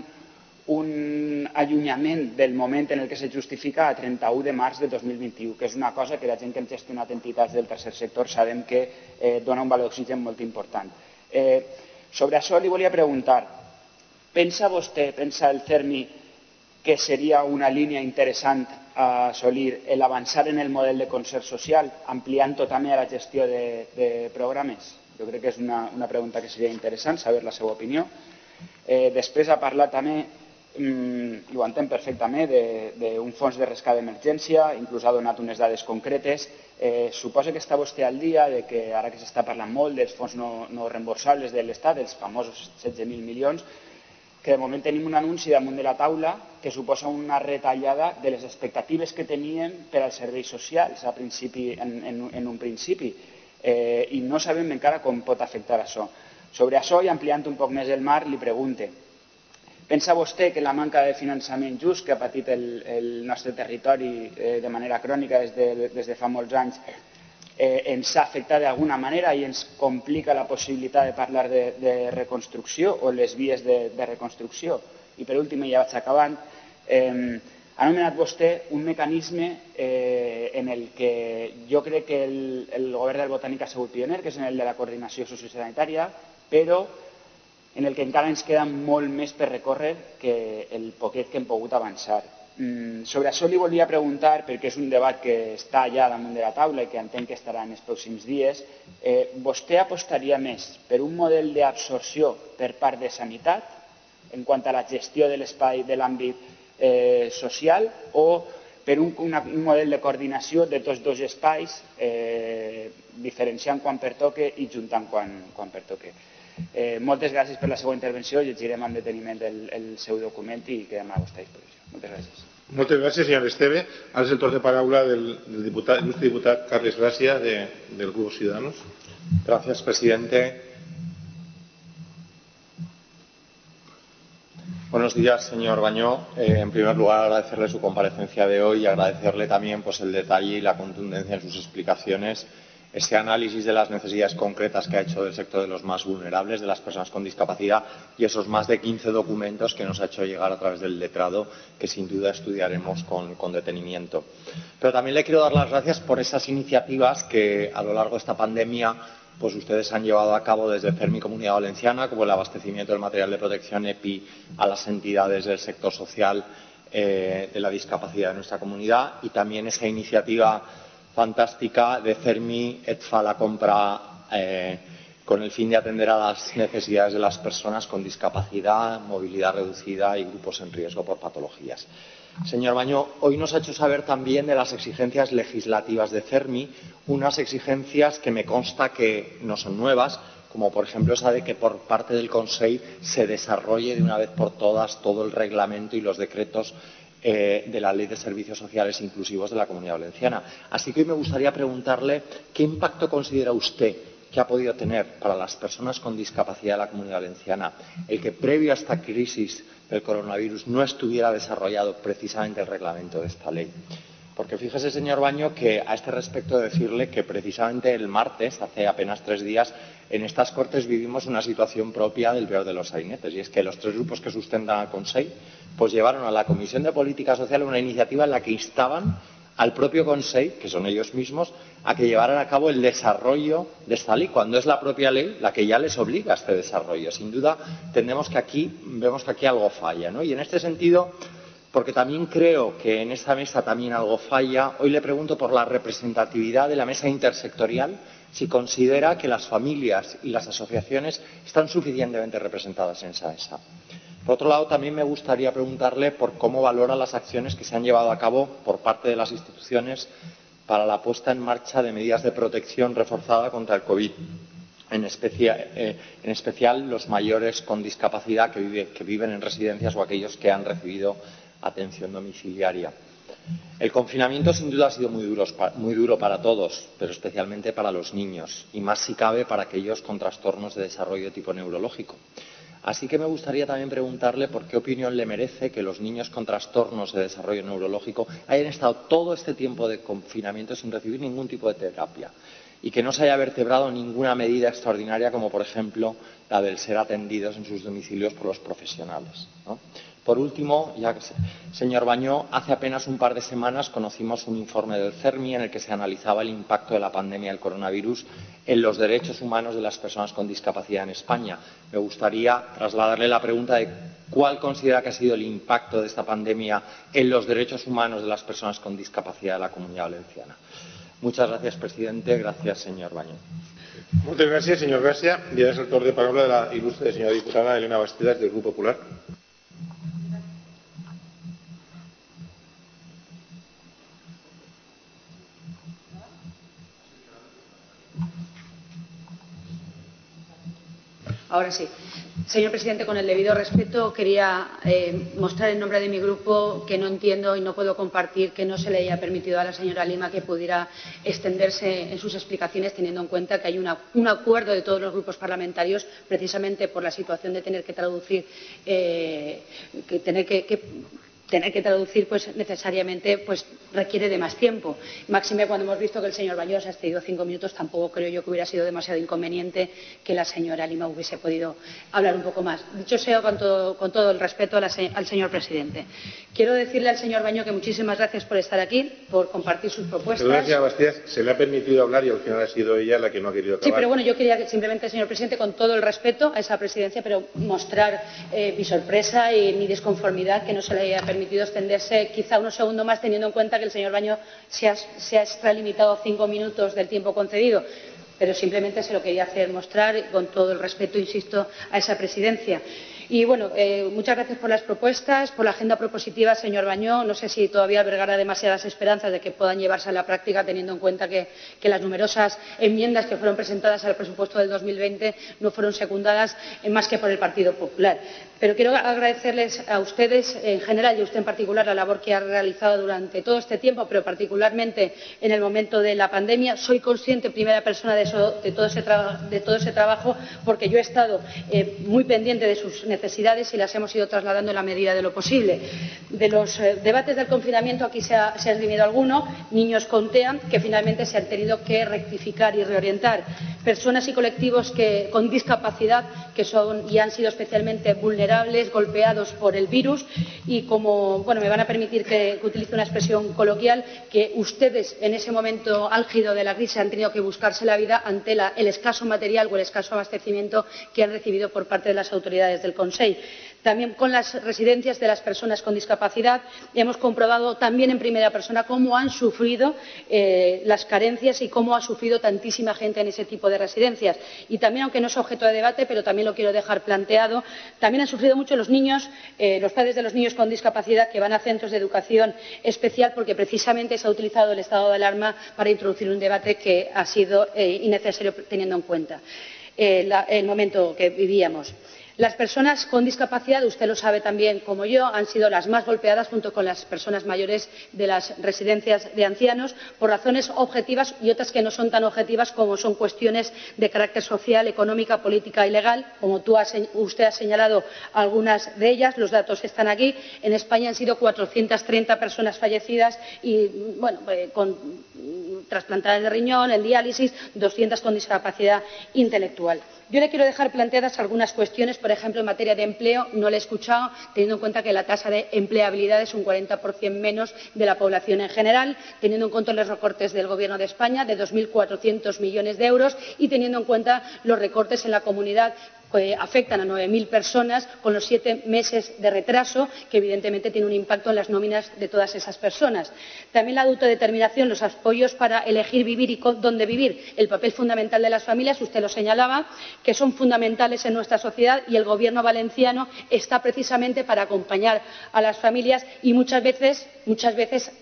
allunyament del moment en què se justifica a 31 de març de 2021, que és una cosa que la gent que hem gestionat entitats del tercer sector sabem que dona un valor d'oxigen molt important. Sobre això li volia preguntar, pensa vostè, pensa el CERMI, que seria una línia interessant a assolir l'avançar en el model de concert social, ampliant-ho també a la gestió de programes? Jo crec que és una pregunta que seria interessant saber la seva opinió. Després ha parlat també, i ho entenc perfectament, d'un fons de rescat d'emergència, inclús ha donat unes dades concretes. Suposo que està vostè al dia de que ara que s'està parlant molt dels fons no reemborsables de l'Estat, els famosos 16.000 milions, que de moment tenim un anunci damunt de la taula que suposa una retallada de les expectatives que teníem per als serveis socials en un principi i no sabem encara com pot afectar això. Sobre això, i ampliant un poc més el marc, li pregunte, pensa vostè que la manca de finançament just que ha patit el nostre territori de manera crònica des de fa molts anys ens ha afectat d'alguna manera i ens complica la possibilitat de parlar de reconstrucció o les vies de reconstrucció? I per últim, ja vaig acabant, ha anomenat vostè un mecanisme en el que jo crec que el govern del Botànic ha sigut pioner, que és en el de la coordinació sociosanitària, però en el que encara ens queda molt més per recórrer que el poquet que hem pogut avançar. Sobre això li volia preguntar, perquè és un debat que està ja damunt de la taula i que entenc que estarà en els pròxims dies, vostè apostaria més per un model d'absorció per part de sanitat en quant a la gestió de l'espai de l'àmbit social o per un model de coordinació de tots dos espais, diferenciant quan pertoque i juntant quan pertoque? Moltes gràcies per la seva intervenció, llegirem amb deteniment el seu document i quedem a la vostra disposició. Moltes gràcies. Moltes gràcies, senyor Esteve. Ara és el torn de paraula del il·lustre diputat Carles Gracia, del Grupo Ciudadanos. Gracias, presidente. Buenos días, señor Bañó. En primer lugar, agradecerle su comparecencia de hoy y agradecerle también el detalle y la contundencia en sus explicaciones, ese análisis de las necesidades concretas que ha hecho del sector de los más vulnerables, de las personas con discapacidad, y esos más de 15 documentos que nos ha hecho llegar a través del letrado, que sin duda estudiaremos con detenimiento. Pero también le quiero dar las gracias por esas iniciativas que a lo largo de esta pandemia ustedes han llevado a cabo desde CERMI Comunidad Valenciana, como el abastecimiento del material de protección EPI a las entidades del sector social de la discapacidad de nuestra comunidad, y también esa iniciativa fantástica de CERMI et fa la compra con el fin de atender a las necesidades de las personas con discapacidad, movilidad reducida y grupos en riesgo por patologías. Señor Bañó, hoy nos ha hecho saber también de las exigencias legislativas de CERMI, unas exigencias que me consta que no son nuevas, como por ejemplo esa de que por parte del Consell se desarrolle de una vez por todas todo el reglamento y los decretos de la Ley de Servicios Sociales Inclusivos de la Comunidad Valenciana. Así que hoy me gustaría preguntarle qué impacto considera usted que ha podido tener para las personas con discapacidad de la Comunidad Valenciana el que previo a esta crisis del coronavirus no estuviera desarrollado precisamente el reglamento de esta ley. Porque fíjese, señor Baño, que a este respecto decirle que precisamente el martes, hace apenas 3 días, en estas Cortes vivimos una situación propia del peor de los sainetes, y es que los 3 grupos que sustentan al Consell pues llevaron a la Comisión de Política Social una iniciativa en la que instaban al propio Consell, que son ellos mismos, a que llevaran a cabo el desarrollo de esta ley, cuando es la propia ley la que ya les obliga a este desarrollo. Sin duda, vemos que aquí algo falla, ¿no? Y en este sentido, porque también creo que en esta mesa también algo falla, hoy le pregunto por la representatividad de la mesa intersectorial, si considera que las familias y las asociaciones están suficientemente representadas en esa mesa. Por otro lado, también me gustaría preguntarle por cómo valora las acciones que se han llevado a cabo por parte de las instituciones para la puesta en marcha de medidas de protección reforzada contra el COVID, en especial los mayores con discapacidad que viven en residencias o aquellos que han recibido atención domiciliaria. El confinamiento sin duda ha sido muy duro para todos, pero especialmente para los niños, y más si cabe para aquellos con trastornos de desarrollo de tipo neurológico. Así que me gustaría también preguntarle por qué opinión le merece que los niños con trastornos de desarrollo neurológico hayan estado todo este tiempo de confinamiento sin recibir ningún tipo de terapia y que no se haya vertebrado ninguna medida extraordinaria como, por ejemplo, la del ser atendidos en sus domicilios por los profesionales, ¿no? Por último, señor Bañó, hace apenas un par de semanas conocimos un informe del CERMI en el que se analizaba el impacto de la pandemia del coronavirus en los derechos humanos de las personas con discapacidad en España. Me gustaría trasladarle la pregunta de cuál considera que ha sido el impacto de esta pandemia en los derechos humanos de las personas con discapacidad de la Comunidad Valenciana. Muchas gracias, presidente. Gracias, señor Bañó. Muchas gracias, señor García. Y ahora es el turno de palabra de la ilustre señora diputada Elena Bastidas, del Grupo Popular. Ahora sí. Señor presidente, con el debido respeto, quería mostrar en nombre de mi grupo que no entiendo y no puedo compartir que no se le haya permitido a la señora Lima que pudiera extenderse en sus explicaciones, teniendo en cuenta que hay un acuerdo de todos los grupos parlamentarios, precisamente por la situación de tener que traducir, pues necesariamente pues requiere de más tiempo. Máxime cuando hemos visto que el señor Baños ha excedido 5 minutos, tampoco creo yo que hubiera sido demasiado inconveniente que la señora Lima hubiese podido hablar un poco más. Dicho sea con todo el respeto al señor presidente. Quiero decirle al señor Baño que muchísimas gracias por estar aquí, por compartir sus propuestas. Gracias, Bastidas. Se le ha permitido hablar y al final ha sido ella la que no ha querido acabar. Sí, pero bueno, yo quería simplemente, señor presidente, con todo el respeto a esa presidencia, pero mostrar mi sorpresa y mi disconformidad que no se le haya permitido extenderse quizá unos segundos más, teniendo en cuenta que el señor Baño se ha extralimitado 5 minutos del tiempo concedido. Pero simplemente se lo quería hacer mostrar, con todo el respeto, insisto, a esa presidencia. Y bueno, muchas gracias por las propuestas, por la agenda propositiva, señor Bañó. No sé si todavía albergará demasiadas esperanzas de que puedan llevarse a la práctica, teniendo en cuenta que las numerosas enmiendas que fueron presentadas al presupuesto del 2020 no fueron secundadas más que por el Partido Popular. Pero quiero agradecerles a ustedes en general y a usted en particular la labor que ha realizado durante todo este tiempo, pero particularmente en el momento de la pandemia. Soy consciente en primera persona de todo ese trabajo, porque yo he estado muy pendiente de sus necesidades y las hemos ido trasladando en la medida de lo posible. De los debates del confinamiento aquí se ha esgrimido alguno, niños con TEA, que finalmente se han tenido que rectificar y reorientar, personas y colectivos con discapacidad que son y han sido especialmente vulnerables, golpeados por el virus, y como me van a permitir que utilice una expresión coloquial, que ustedes en ese momento álgido de la crisis han tenido que buscarse la vida ante el escaso material o el escaso abastecimiento que han recibido por parte de las autoridades del Consell. También con las residencias de las personas con discapacidad hemos comprobado también en primera persona cómo han sufrido las carencias y cómo ha sufrido tantísima gente en ese tipo de residencias. Y también, aunque no es objeto de debate, pero también lo quiero dejar planteado, también han sufrido mucho los niños, los padres de los niños con discapacidad que van a centros de educación especial, porque precisamente se ha utilizado el estado de alarma para introducir un debate que ha sido innecesario teniendo en cuenta el momento que vivíamos. Las personas con discapacidad, usted lo sabe también como yo, han sido las más golpeadas junto con las personas mayores de las residencias de ancianos por razones objetivas y otras que no son tan objetivas como son cuestiones de carácter social, económica, política y legal. Como usted ha señalado algunas de ellas, los datos están aquí. En España han sido 430 personas fallecidas y, con trasplantadas de riñón, en diálisis, 200 con discapacidad intelectual. Yo le quiero dejar planteadas algunas cuestiones, por ejemplo, en materia de empleo. No le he escuchado, teniendo en cuenta que la tasa de empleabilidad es un 40% menos de la población en general, teniendo en cuenta los recortes del Gobierno de España de 2.400 millones de euros y teniendo en cuenta los recortes en la comunidad que afectan a 9.000 personas con los 7 meses de retraso, que evidentemente tiene un impacto en las nóminas de todas esas personas. También la autodeterminación, los apoyos para elegir vivir y dónde vivir, el papel fundamental de las familias, usted lo señalaba, que son fundamentales en nuestra sociedad y el Gobierno valenciano está precisamente para acompañar a las familias y muchas veces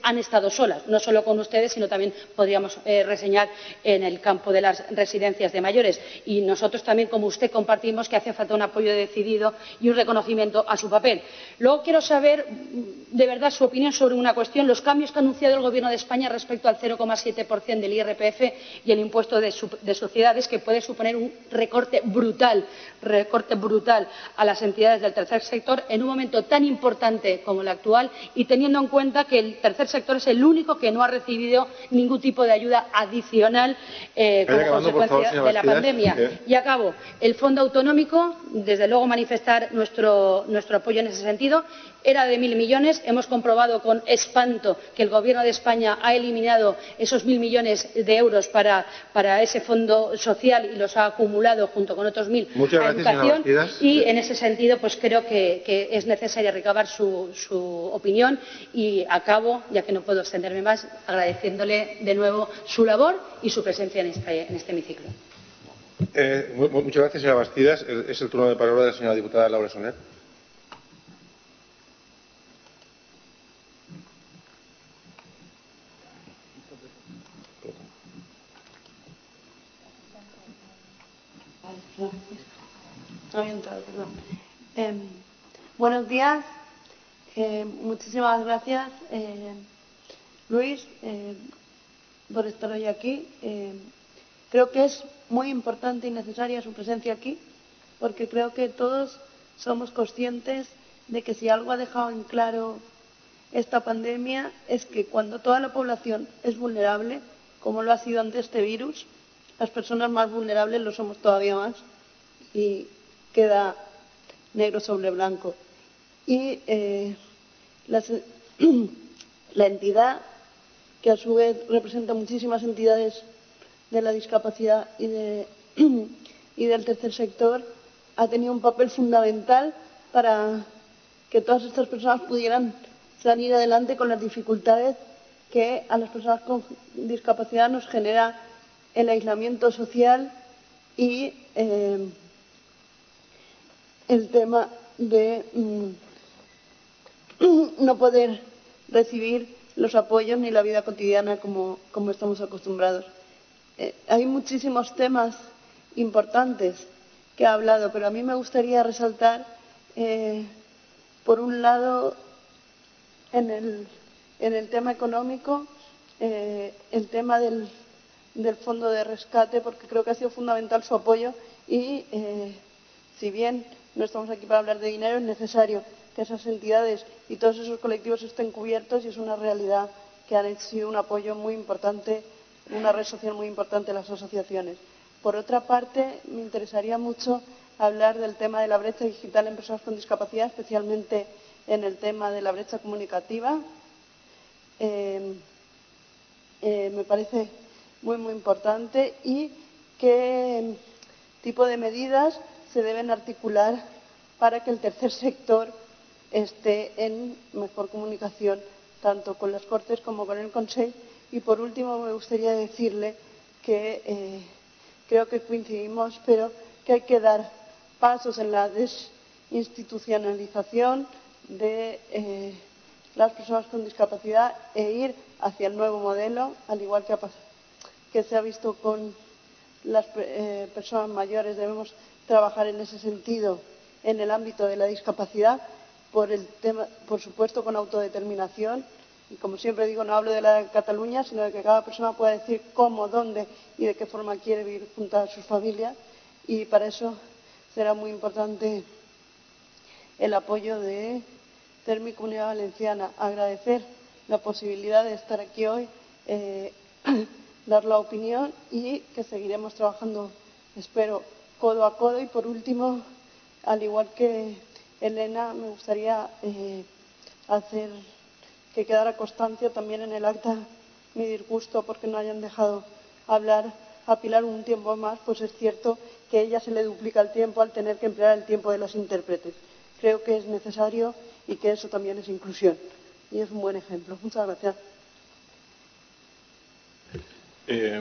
han estado solas, no solo con ustedes, sino también podríamos reseñar en el campo de las residencias de mayores. Y nosotros también, como usted, compartimos que hace falta un apoyo decidido y un reconocimiento a su papel. Luego quiero saber, de verdad, su opinión sobre una cuestión: los cambios que ha anunciado el Gobierno de España respecto al 0,7% del IRPF y el impuesto de sociedades, que puede suponer un recorte brutal a las entidades del tercer sector en un momento tan importante como el actual y teniendo en cuenta que el tercer sector es el único que no ha recibido ningún tipo de ayuda adicional como consecuencia de la pandemia. Y acabo. El Fondo Autonómico, desde luego manifestar nuestro apoyo en ese sentido. Era de 1.000 millones. Hemos comprobado con espanto que el Gobierno de España ha eliminado esos 1.000 millones de euros para ese fondo social y los ha acumulado junto con otros 1.000 a educación. Y en ese sentido, pues creo que es necesario recabar su opinión. Y acabo, ya que no puedo extenderme más, agradeciéndole de nuevo su labor y su presencia en este hemiciclo. Muchas gracias, señora Bastidas. Es el turno de palabra de la señora diputada Laura Soler. Buenos días. Muchísimas gracias, Luis, por estar hoy aquí. Creo que es muy importante y necesaria su presencia aquí, porque creo que todos somos conscientes de que si algo ha dejado en claro esta pandemia es que cuando toda la población es vulnerable, como lo ha sido ante este virus, las personas más vulnerables lo somos todavía más y queda negro sobre blanco. Y la entidad, que a su vez representa muchísimas entidades de la discapacidad y del tercer sector, ha tenido un papel fundamental para que todas estas personas pudieran salir adelante con las dificultades que a las personas con discapacidad nos genera el aislamiento social y el tema de no poder recibir los apoyos ni la vida cotidiana como estamos acostumbrados. Hay muchísimos temas importantes que ha hablado, pero a mí me gustaría resaltar, por un lado, en el tema económico, el tema del fondo de rescate, porque creo que ha sido fundamental su apoyo y, si bien no estamos aquí para hablar de dinero, es necesario que esas entidades y todos esos colectivos estén cubiertos y es una realidad que han sido un apoyo muy importante, una red social muy importante en las asociaciones. Por otra parte, me interesaría mucho hablar del tema de la brecha digital en personas con discapacidad, especialmente en el tema de la brecha comunicativa. Me parece muy importante y qué tipo de medidas se deben articular para que el tercer sector esté en mejor comunicación tanto con las Cortes como con el Consejo. Y por último, me gustaría decirle que creo que coincidimos, pero que hay que dar pasos en la desinstitucionalización de las personas con discapacidad e ir hacia el nuevo modelo, al igual que se ha visto con las personas mayores. Debemos trabajar en ese sentido en el ámbito de la discapacidad, por supuesto con autodeterminación. Y como siempre digo, no hablo de la Cataluña, sino de que cada persona pueda decir cómo, dónde y de qué forma quiere vivir junto a sus familias. Y para eso será muy importante el apoyo de Fermi Comunidad Valenciana. Agradecer la posibilidad de estar aquí hoy, dar la opinión y que seguiremos trabajando, espero, codo a codo. Y por último, al igual que Elena, me gustaría hacer que quedara constancia también en el acta mi disgusto porque no hayan dejado hablar a Pilar un tiempo más, pues es cierto que a ella se le duplica el tiempo al tener que emplear el tiempo de los intérpretes. Creo que es necesario y que eso también es inclusión. Y es un buen ejemplo. Muchas gracias.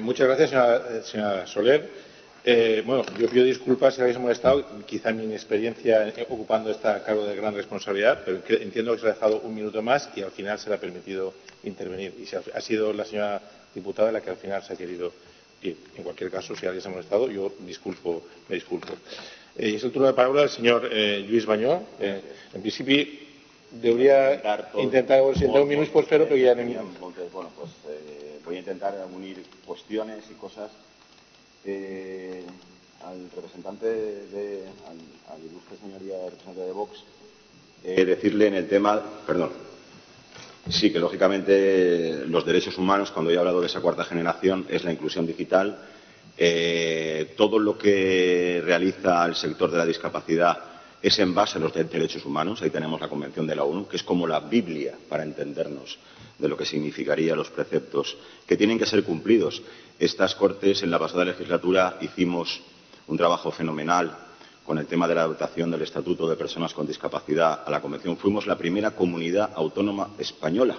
Muchas gracias, señora Soler. Bueno, yo pido disculpas si habéis molestado, quizá en mi inexperiencia ocupando este cargo de gran responsabilidad, pero entiendo que se le ha dejado un minuto más y al final se le ha permitido intervenir. Y ha sido la señora diputada la que al final se ha querido ir. En cualquier caso, si alguien se ha molestado, yo me disculpo. Y es el turno de palabra del señor Lluís Bañó. En principio, debería intentar un minuto por cero, pero ya no. Bueno, pues voy a intentar unir cuestiones y cosas. Al representante al ilustre señoría representante de Vox, decirle en el tema, sí, que lógicamente los derechos humanos, cuando he hablado de esa cuarta generación, es la inclusión digital. Todo lo que realiza el sector de la discapacidad es en base a los derechos humanos. Ahí tenemos la Convención de la ONU, que es como la Biblia para entendernos de lo que significarían los preceptos que tienen que ser cumplidos. Estas Cortes, en la pasada legislatura, hicimos un trabajo fenomenal con el tema de la adaptación del Estatuto de Personas con Discapacidad a la Convención. Fuimos la primera comunidad autónoma española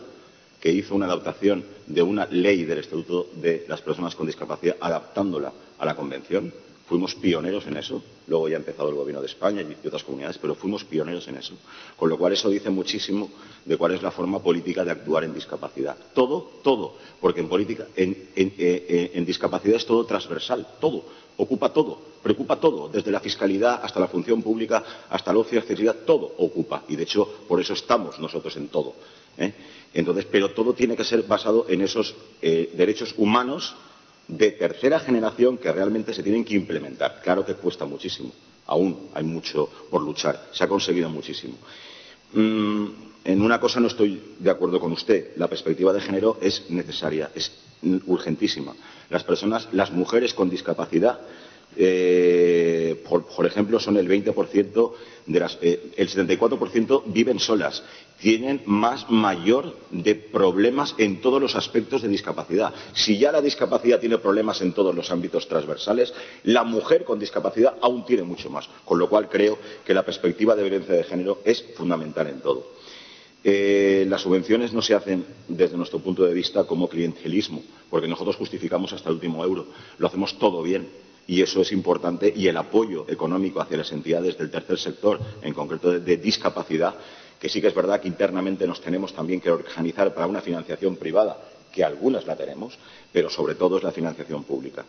que hizo una adaptación de una ley del Estatuto de las Personas con Discapacidad, adaptándola a la Convención. Fuimos pioneros en eso. Luego ya ha empezado el Gobierno de España y otras comunidades, pero fuimos pioneros en eso. Con lo cual eso dice muchísimo de cuál es la forma política de actuar en discapacidad. Todo, porque en política, en discapacidad es todo transversal, todo, ocupa todo, preocupa todo, desde la fiscalidad hasta la función pública, hasta la ocio y accesibilidad, todo ocupa. Y de hecho, por eso estamos nosotros en todo. Entonces, pero todo tiene que ser basado en esos derechos humanos de tercera generación que realmente se tienen que implementar. Claro que cuesta muchísimo, aún hay mucho por luchar, se ha conseguido muchísimo. En una cosa no estoy de acuerdo con usted, la perspectiva de género es necesaria, es urgentísima. Las mujeres con discapacidad, por ejemplo, son el 20% el 74% viven solas, tienen mayor de problemas en todos los aspectos de discapacidad. Si ya la discapacidad tiene problemas en todos los ámbitos transversales, la mujer con discapacidad aún tiene mucho más, con lo cual creo que la perspectiva de violencia de género es fundamental en todo. Las subvenciones no se hacen desde nuestro punto de vista como clientelismo, porque nosotros justificamos hasta el último euro, lo hacemos todo bien. Y eso es importante, y el apoyo económico hacia las entidades del tercer sector, en concreto de discapacidad, que sí que es verdad que internamente nos tenemos también que organizar para una financiación privada, que algunas la tenemos, pero sobre todo es la financiación pública.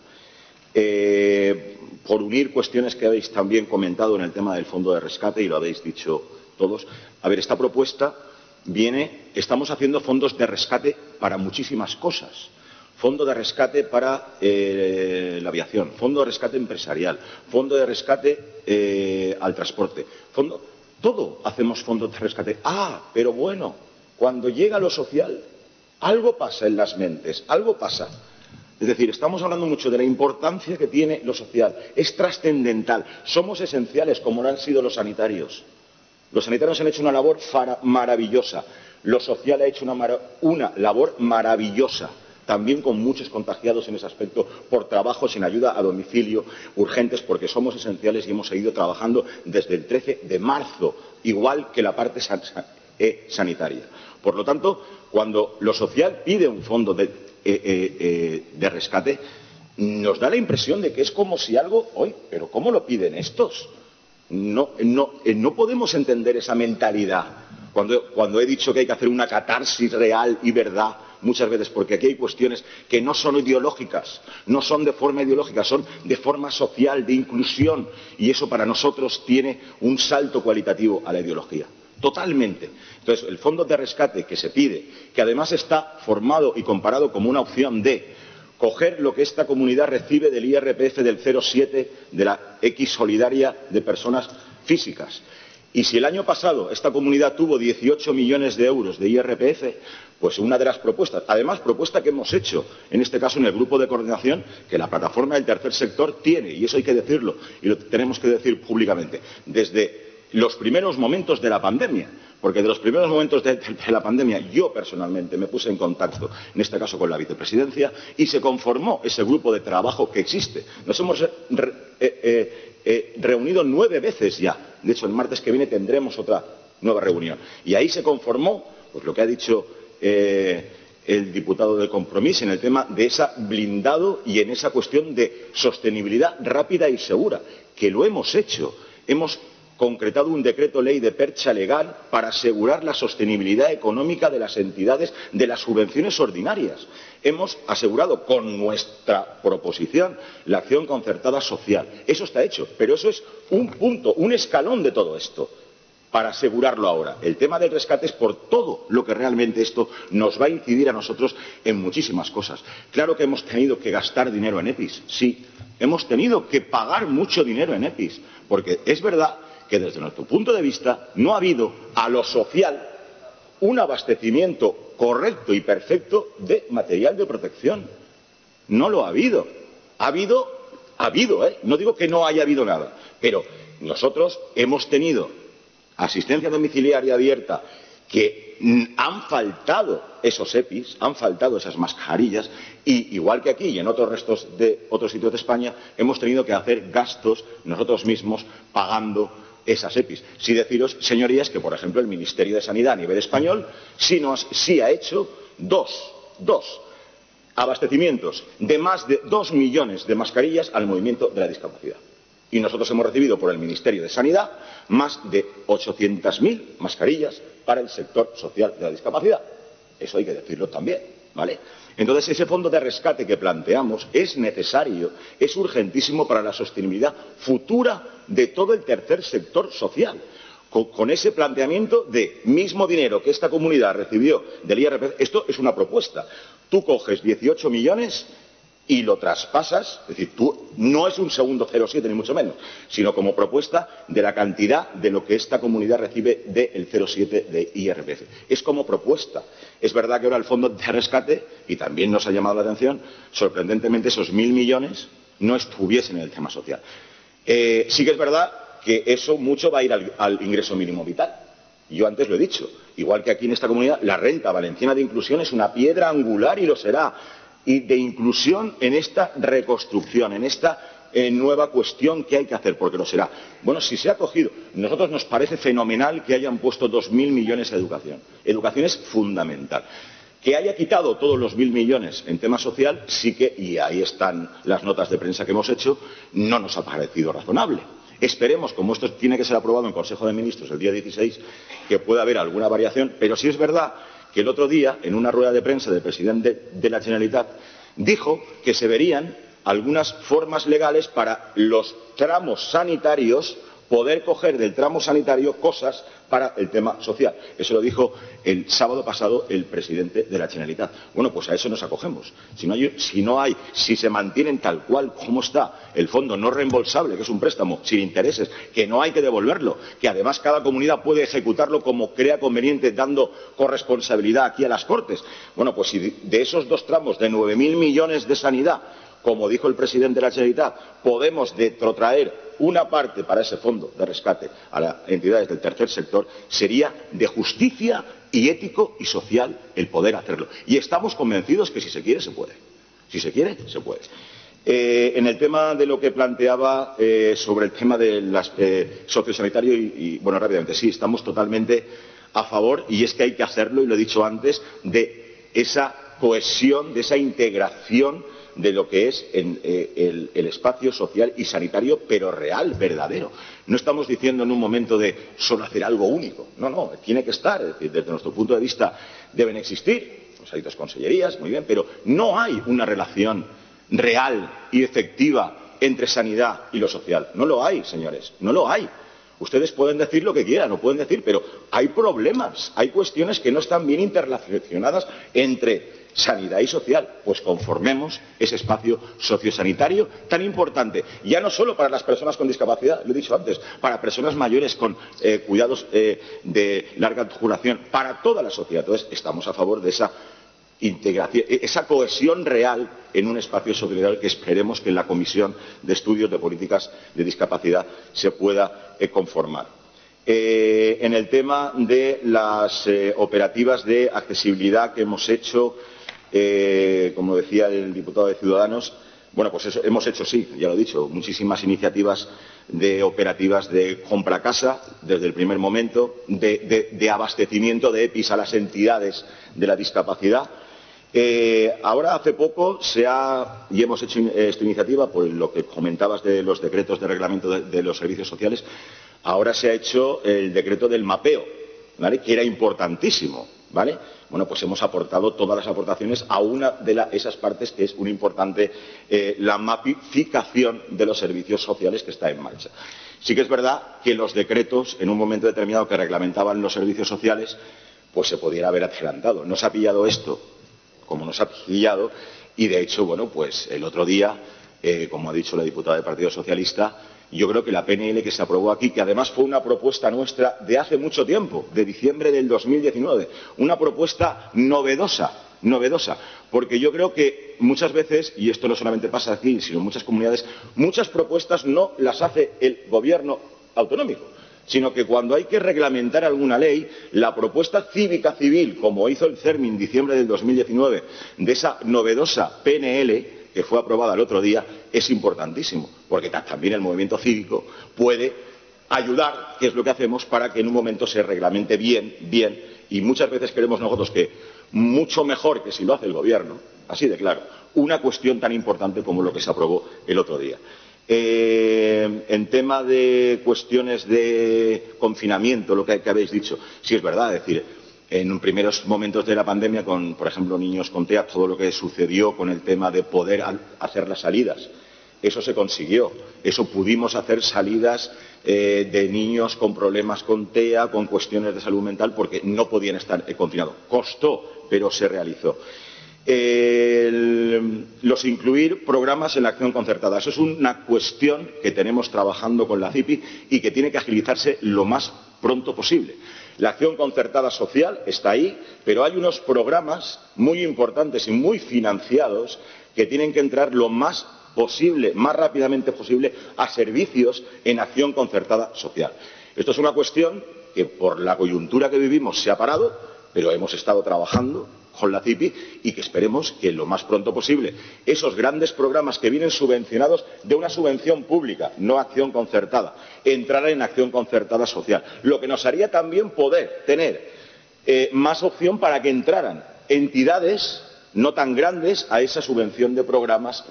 Por unir cuestiones que habéis también comentado en el tema del fondo de rescate, y lo habéis dicho todos, esta propuesta estamos haciendo fondos de rescate para muchísimas cosas. Fondo de rescate para la aviación, fondo de rescate empresarial, fondo de rescate al transporte, todo hacemos fondos de rescate. Pero bueno, cuando llega lo social, algo pasa en las mentes, algo pasa. Es decir, estamos hablando mucho de la importancia que tiene lo social, es trascendental, somos esenciales como lo han sido los sanitarios. Los sanitarios han hecho una labor maravillosa, lo social ha hecho una labor maravillosa. También con muchos contagiados en ese aspecto por trabajos en ayuda a domicilio urgentes, porque somos esenciales y hemos seguido trabajando desde el 13 de marzo, igual que la parte sanitaria. Por lo tanto, cuando lo social pide un fondo de rescate, nos da la impresión de que es como si algo, pero ¿cómo lo piden estos? No podemos entender esa mentalidad. Cuando he dicho que hay que hacer una catarsis real y verdad muchas veces, porque aquí hay cuestiones que no son ideológicas, no son de forma ideológica, son de forma social, de inclusión, y eso para nosotros tiene un salto cualitativo a la ideología. Totalmente. Entonces, el fondo de rescate que se pide, que además está formado y comparado como una opción de coger lo que esta comunidad recibe del IRPF del 0,7 de la X solidaria de personas físicas. Y si el año pasado esta comunidad tuvo 18 millones de euros de IRPF, pues una de las propuestas, además propuesta que hemos hecho, en este caso en el grupo de coordinación, que la plataforma del tercer sector tiene, y eso hay que decirlo, y lo tenemos que decir públicamente, desde los primeros momentos de la pandemia, porque de los primeros momentos de la pandemia yo personalmente me puse en contacto, en este caso con la vicepresidencia, y se conformó ese grupo de trabajo que existe. Nos hemos reunido 9 veces ya. De hecho, el martes que viene tendremos otra nueva reunión. Y ahí se conformó, pues lo que ha dicho el diputado de Compromís en el tema de ese blindado y en esa cuestión de sostenibilidad rápida y segura, que lo hemos hecho. Hemos concretado un decreto ley de percha legal para asegurar la sostenibilidad económica de las entidades de las subvenciones ordinarias. Hemos asegurado con nuestra proposición la acción concertada social. Eso está hecho, pero eso es un punto, un escalón de todo esto. Para asegurarlo ahora. El tema del rescate es por todo lo que realmente esto nos va a incidir a nosotros en muchísimas cosas. Claro que hemos tenido que gastar dinero en EPIs, sí. Hemos tenido que pagar mucho dinero en EPIs, porque es verdad que desde nuestro punto de vista no ha habido a lo social un abastecimiento correcto y perfecto de material de protección. No lo ha habido. Ha habido, no digo que no haya habido nada, pero nosotros hemos tenido asistencia domiciliaria abierta que han faltado esos EPIs, han faltado esas mascarillas, y igual que aquí y en otros restos de otros sitios de España, hemos tenido que hacer gastos nosotros mismos pagando esas EPIs. Sí deciros, señorías, que por ejemplo el Ministerio de Sanidad a nivel español sí ha hecho dos abastecimientos de más de 2 millones de mascarillas al movimiento de la discapacidad. Y nosotros hemos recibido por el Ministerio de Sanidad más de 800.000 mascarillas para el sector social de la discapacidad. Eso hay que decirlo también, ¿vale? Entonces, ese fondo de rescate que planteamos es necesario, es urgentísimo para la sostenibilidad futura de todo el tercer sector social. Con ese planteamiento de mismo dinero que esta comunidad recibió del IRPF, esto es una propuesta. Tú coges 18 millones y lo traspasas, es decir, no es un segundo 0,7 ni mucho menos, sino como propuesta de la cantidad de lo que esta comunidad recibe del 0,7 de IRPF. Es como propuesta. Es verdad que ahora el fondo de rescate, y también nos ha llamado la atención, sorprendentemente esos 1.000 millones no estuviesen en el tema social. Sí que es verdad que eso mucho va a ir al ingreso mínimo vital. Yo antes lo he dicho, igual que aquí en esta comunidad, la renta valenciana de inclusión es una piedra angular y lo será, y de inclusión en esta reconstrucción, en esta nueva cuestión que hay que hacer, porque lo será. Bueno, si se ha cogido, a nosotros nos parece fenomenal que hayan puesto 2.000 millones a educación. Educación es fundamental. Que haya quitado todos los 1.000 millones en tema social, sí que, y ahí están las notas de prensa que hemos hecho, no nos ha parecido razonable. Esperemos, como esto tiene que ser aprobado en Consejo de Ministros el día 16, que pueda haber alguna variación, pero sí es verdad que el otro día, en una rueda de prensa del presidente de la Generalitat, dijo que se verían algunas formas legales para los tramos sanitarios poder coger del tramo sanitario cosas para el tema social. Eso lo dijo el sábado pasado el presidente de la Generalitat. Bueno, pues a eso nos acogemos. Si se mantienen tal cual como está el fondo no reembolsable, que es un préstamo sin intereses, que no hay que devolverlo, que además cada comunidad puede ejecutarlo como crea conveniente, dando corresponsabilidad aquí a las Cortes. Bueno, pues si de esos dos tramos de 9.000 millones de sanidad, como dijo el presidente de la Generalitat, podemos retrotraer una parte para ese fondo de rescate a las entidades del tercer sector, sería de justicia y ético y social el poder hacerlo. Y estamos convencidos que si se quiere, se puede. Si se quiere, se puede. En el tema de lo que planteaba sobre el tema del sociosanitario, bueno, rápidamente, sí, estamos totalmente a favor, y es que hay que hacerlo, y lo he dicho antes, de esa cohesión, de esa integración de lo que es el espacio social y sanitario, pero real, verdadero. No estamos diciendo en un momento de solo hacer algo único. No, tiene que estar. Es decir, desde nuestro punto de vista deben existir pues hay dos consellerías, muy bien, pero no hay una relación real y efectiva entre sanidad y lo social. No lo hay, señores, no lo hay. Ustedes pueden decir lo que quieran, lo pueden decir, pero hay problemas, hay cuestiones que no están bien interrelacionadas entre sanidad y social. Pues conformemos ese espacio sociosanitario tan importante, ya no solo para las personas con discapacidad, lo he dicho antes, para personas mayores con cuidados de larga duración, para toda la sociedad. Entonces, estamos a favor de esa integración, esa cohesión real en un espacio social que esperemos que en la Comisión de Estudios de Políticas de Discapacidad se pueda conformar. En el tema de las operativas de accesibilidad que hemos hecho, como decía el diputado de Ciudadanos, bueno, pues eso, hemos hecho, sí, ya lo he dicho, muchísimas iniciativas de operativas de compra casa desde el primer momento, de abastecimiento de EPIs a las entidades de la discapacidad. Ahora, hace poco, y hemos hecho esta iniciativa, por lo que comentabas de los decretos de reglamento de los servicios sociales, ahora se ha hecho el decreto del mapeo, ¿vale?, que era importantísimo, ¿vale? Bueno, pues hemos aportado todas las aportaciones a una de esas partes que es muy importante, la mapificación de los servicios sociales que está en marcha. Sí que es verdad que los decretos, en un momento determinado, que reglamentaban los servicios sociales, pues se pudiera haber adelantado. Nos ha pillado esto como nos ha pillado, y de hecho, bueno, pues el otro día, como ha dicho la diputada del Partido Socialista, yo creo que la PNL que se aprobó aquí, que además fue una propuesta nuestra de hace mucho tiempo, de diciembre del 2019, una propuesta novedosa, porque yo creo que muchas veces, y esto no solamente pasa aquí, sino en muchas comunidades, muchas propuestas no las hace el gobierno autonómico, sino que cuando hay que reglamentar alguna ley, la propuesta cívica civil, como hizo el CERMI en diciembre del 2019, de esa novedosa PNL que fue aprobada el otro día, es importantísimo, porque también el movimiento cívico puede ayudar, que es lo que hacemos, para que en un momento se reglamente bien, y muchas veces creemos nosotros que mucho mejor que si lo hace el gobierno, así de claro, una cuestión tan importante como lo que se aprobó el otro día. En tema de cuestiones de confinamiento, lo que habéis dicho, sí es verdad, es decir, en primeros momentos de la pandemia, con, por ejemplo, niños con TEA, todo lo que sucedió con el tema de poder hacer las salidas, eso se consiguió, eso pudimos hacer salidas de niños con problemas con TEA, con cuestiones de salud mental, porque no podían estar confinados. Costó, pero se realizó. Los incluir programas en la acción concertada. Eso es una cuestión que tenemos trabajando con la CIPI y que tiene que agilizarse lo más pronto posible. La acción concertada social está ahí, pero hay unos programas muy importantes y muy financiados que tienen que entrar lo más posible, más rápidamente posible, a servicios en acción concertada social. Esto es una cuestión que por la coyuntura que vivimos se ha parado, pero hemos estado trabajando con la CIPI y que esperemos que lo más pronto posible esos grandes programas que vienen subvencionados de una subvención pública, no acción concertada, entraran en acción concertada social. Lo que nos haría también poder tener más opción para que entraran entidades no tan grandes a esa subvención de programas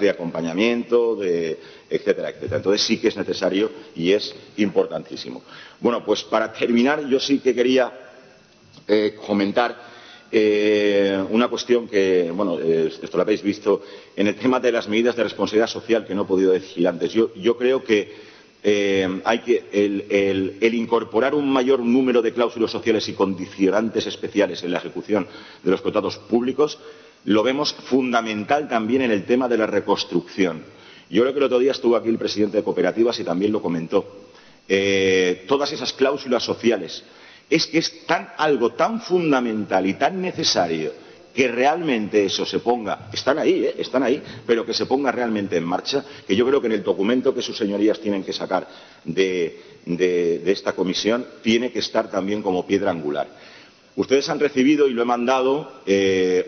de acompañamiento, etcétera, etcétera. Entonces sí que es necesario y es importantísimo. Bueno, pues para terminar, yo sí que quería comentar una cuestión que, bueno, esto lo habéis visto, en el tema de las medidas de responsabilidad social, que no he podido decir antes. Yo creo que hay que el incorporar un mayor número de cláusulas sociales y condicionantes especiales en la ejecución de los contratos públicos lo vemos fundamental también en el tema de la reconstrucción. Yo creo que el otro día estuvo aquí el presidente de Cooperativas y también lo comentó. Todas esas cláusulas sociales es que es algo tan fundamental y tan necesario que realmente eso se ponga, están ahí, pero que se ponga realmente en marcha, que yo creo que en el documento que sus señorías tienen que sacar de esta comisión tiene que estar también como piedra angular. Ustedes han recibido, y lo he mandado,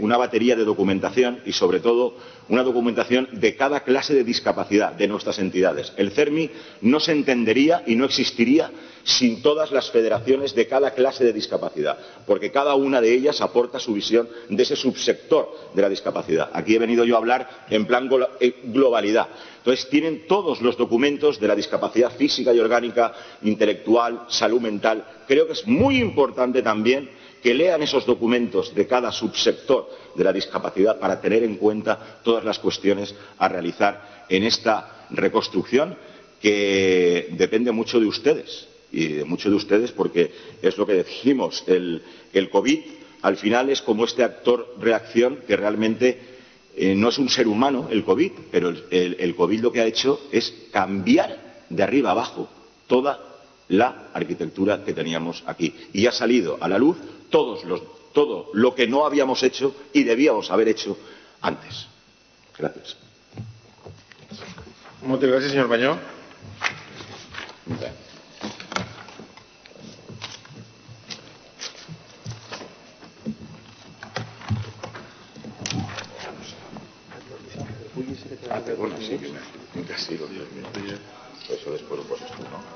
una batería de documentación y, sobre todo, una documentación de cada clase de discapacidad de nuestras entidades. El CERMI no se entendería y no existiría sin todas las federaciones de cada clase de discapacidad, porque cada una de ellas aporta su visión de ese subsector de la discapacidad. Aquí he venido yo a hablar en plan globalidad. Entonces, tienen todos los documentos de la discapacidad física y orgánica, intelectual, salud mental. Creo que es muy importante también que lean esos documentos de cada subsector de la discapacidad para tener en cuenta todas las cuestiones a realizar en esta reconstrucción, que depende mucho de ustedes, y de mucho de ustedes porque es lo que decimos, el COVID al final es como este actor-reacción que realmente no es un ser humano el COVID, pero el COVID lo que ha hecho es cambiar de arriba abajo toda la arquitectura que teníamos aquí. Y ha salido a la luz todo lo que no habíamos hecho y debíamos haber hecho antes. Gracias. Muchas gracias, señor Bañó. Bueno, sí, que ha sido. Eso después lo pones tú, ¿no?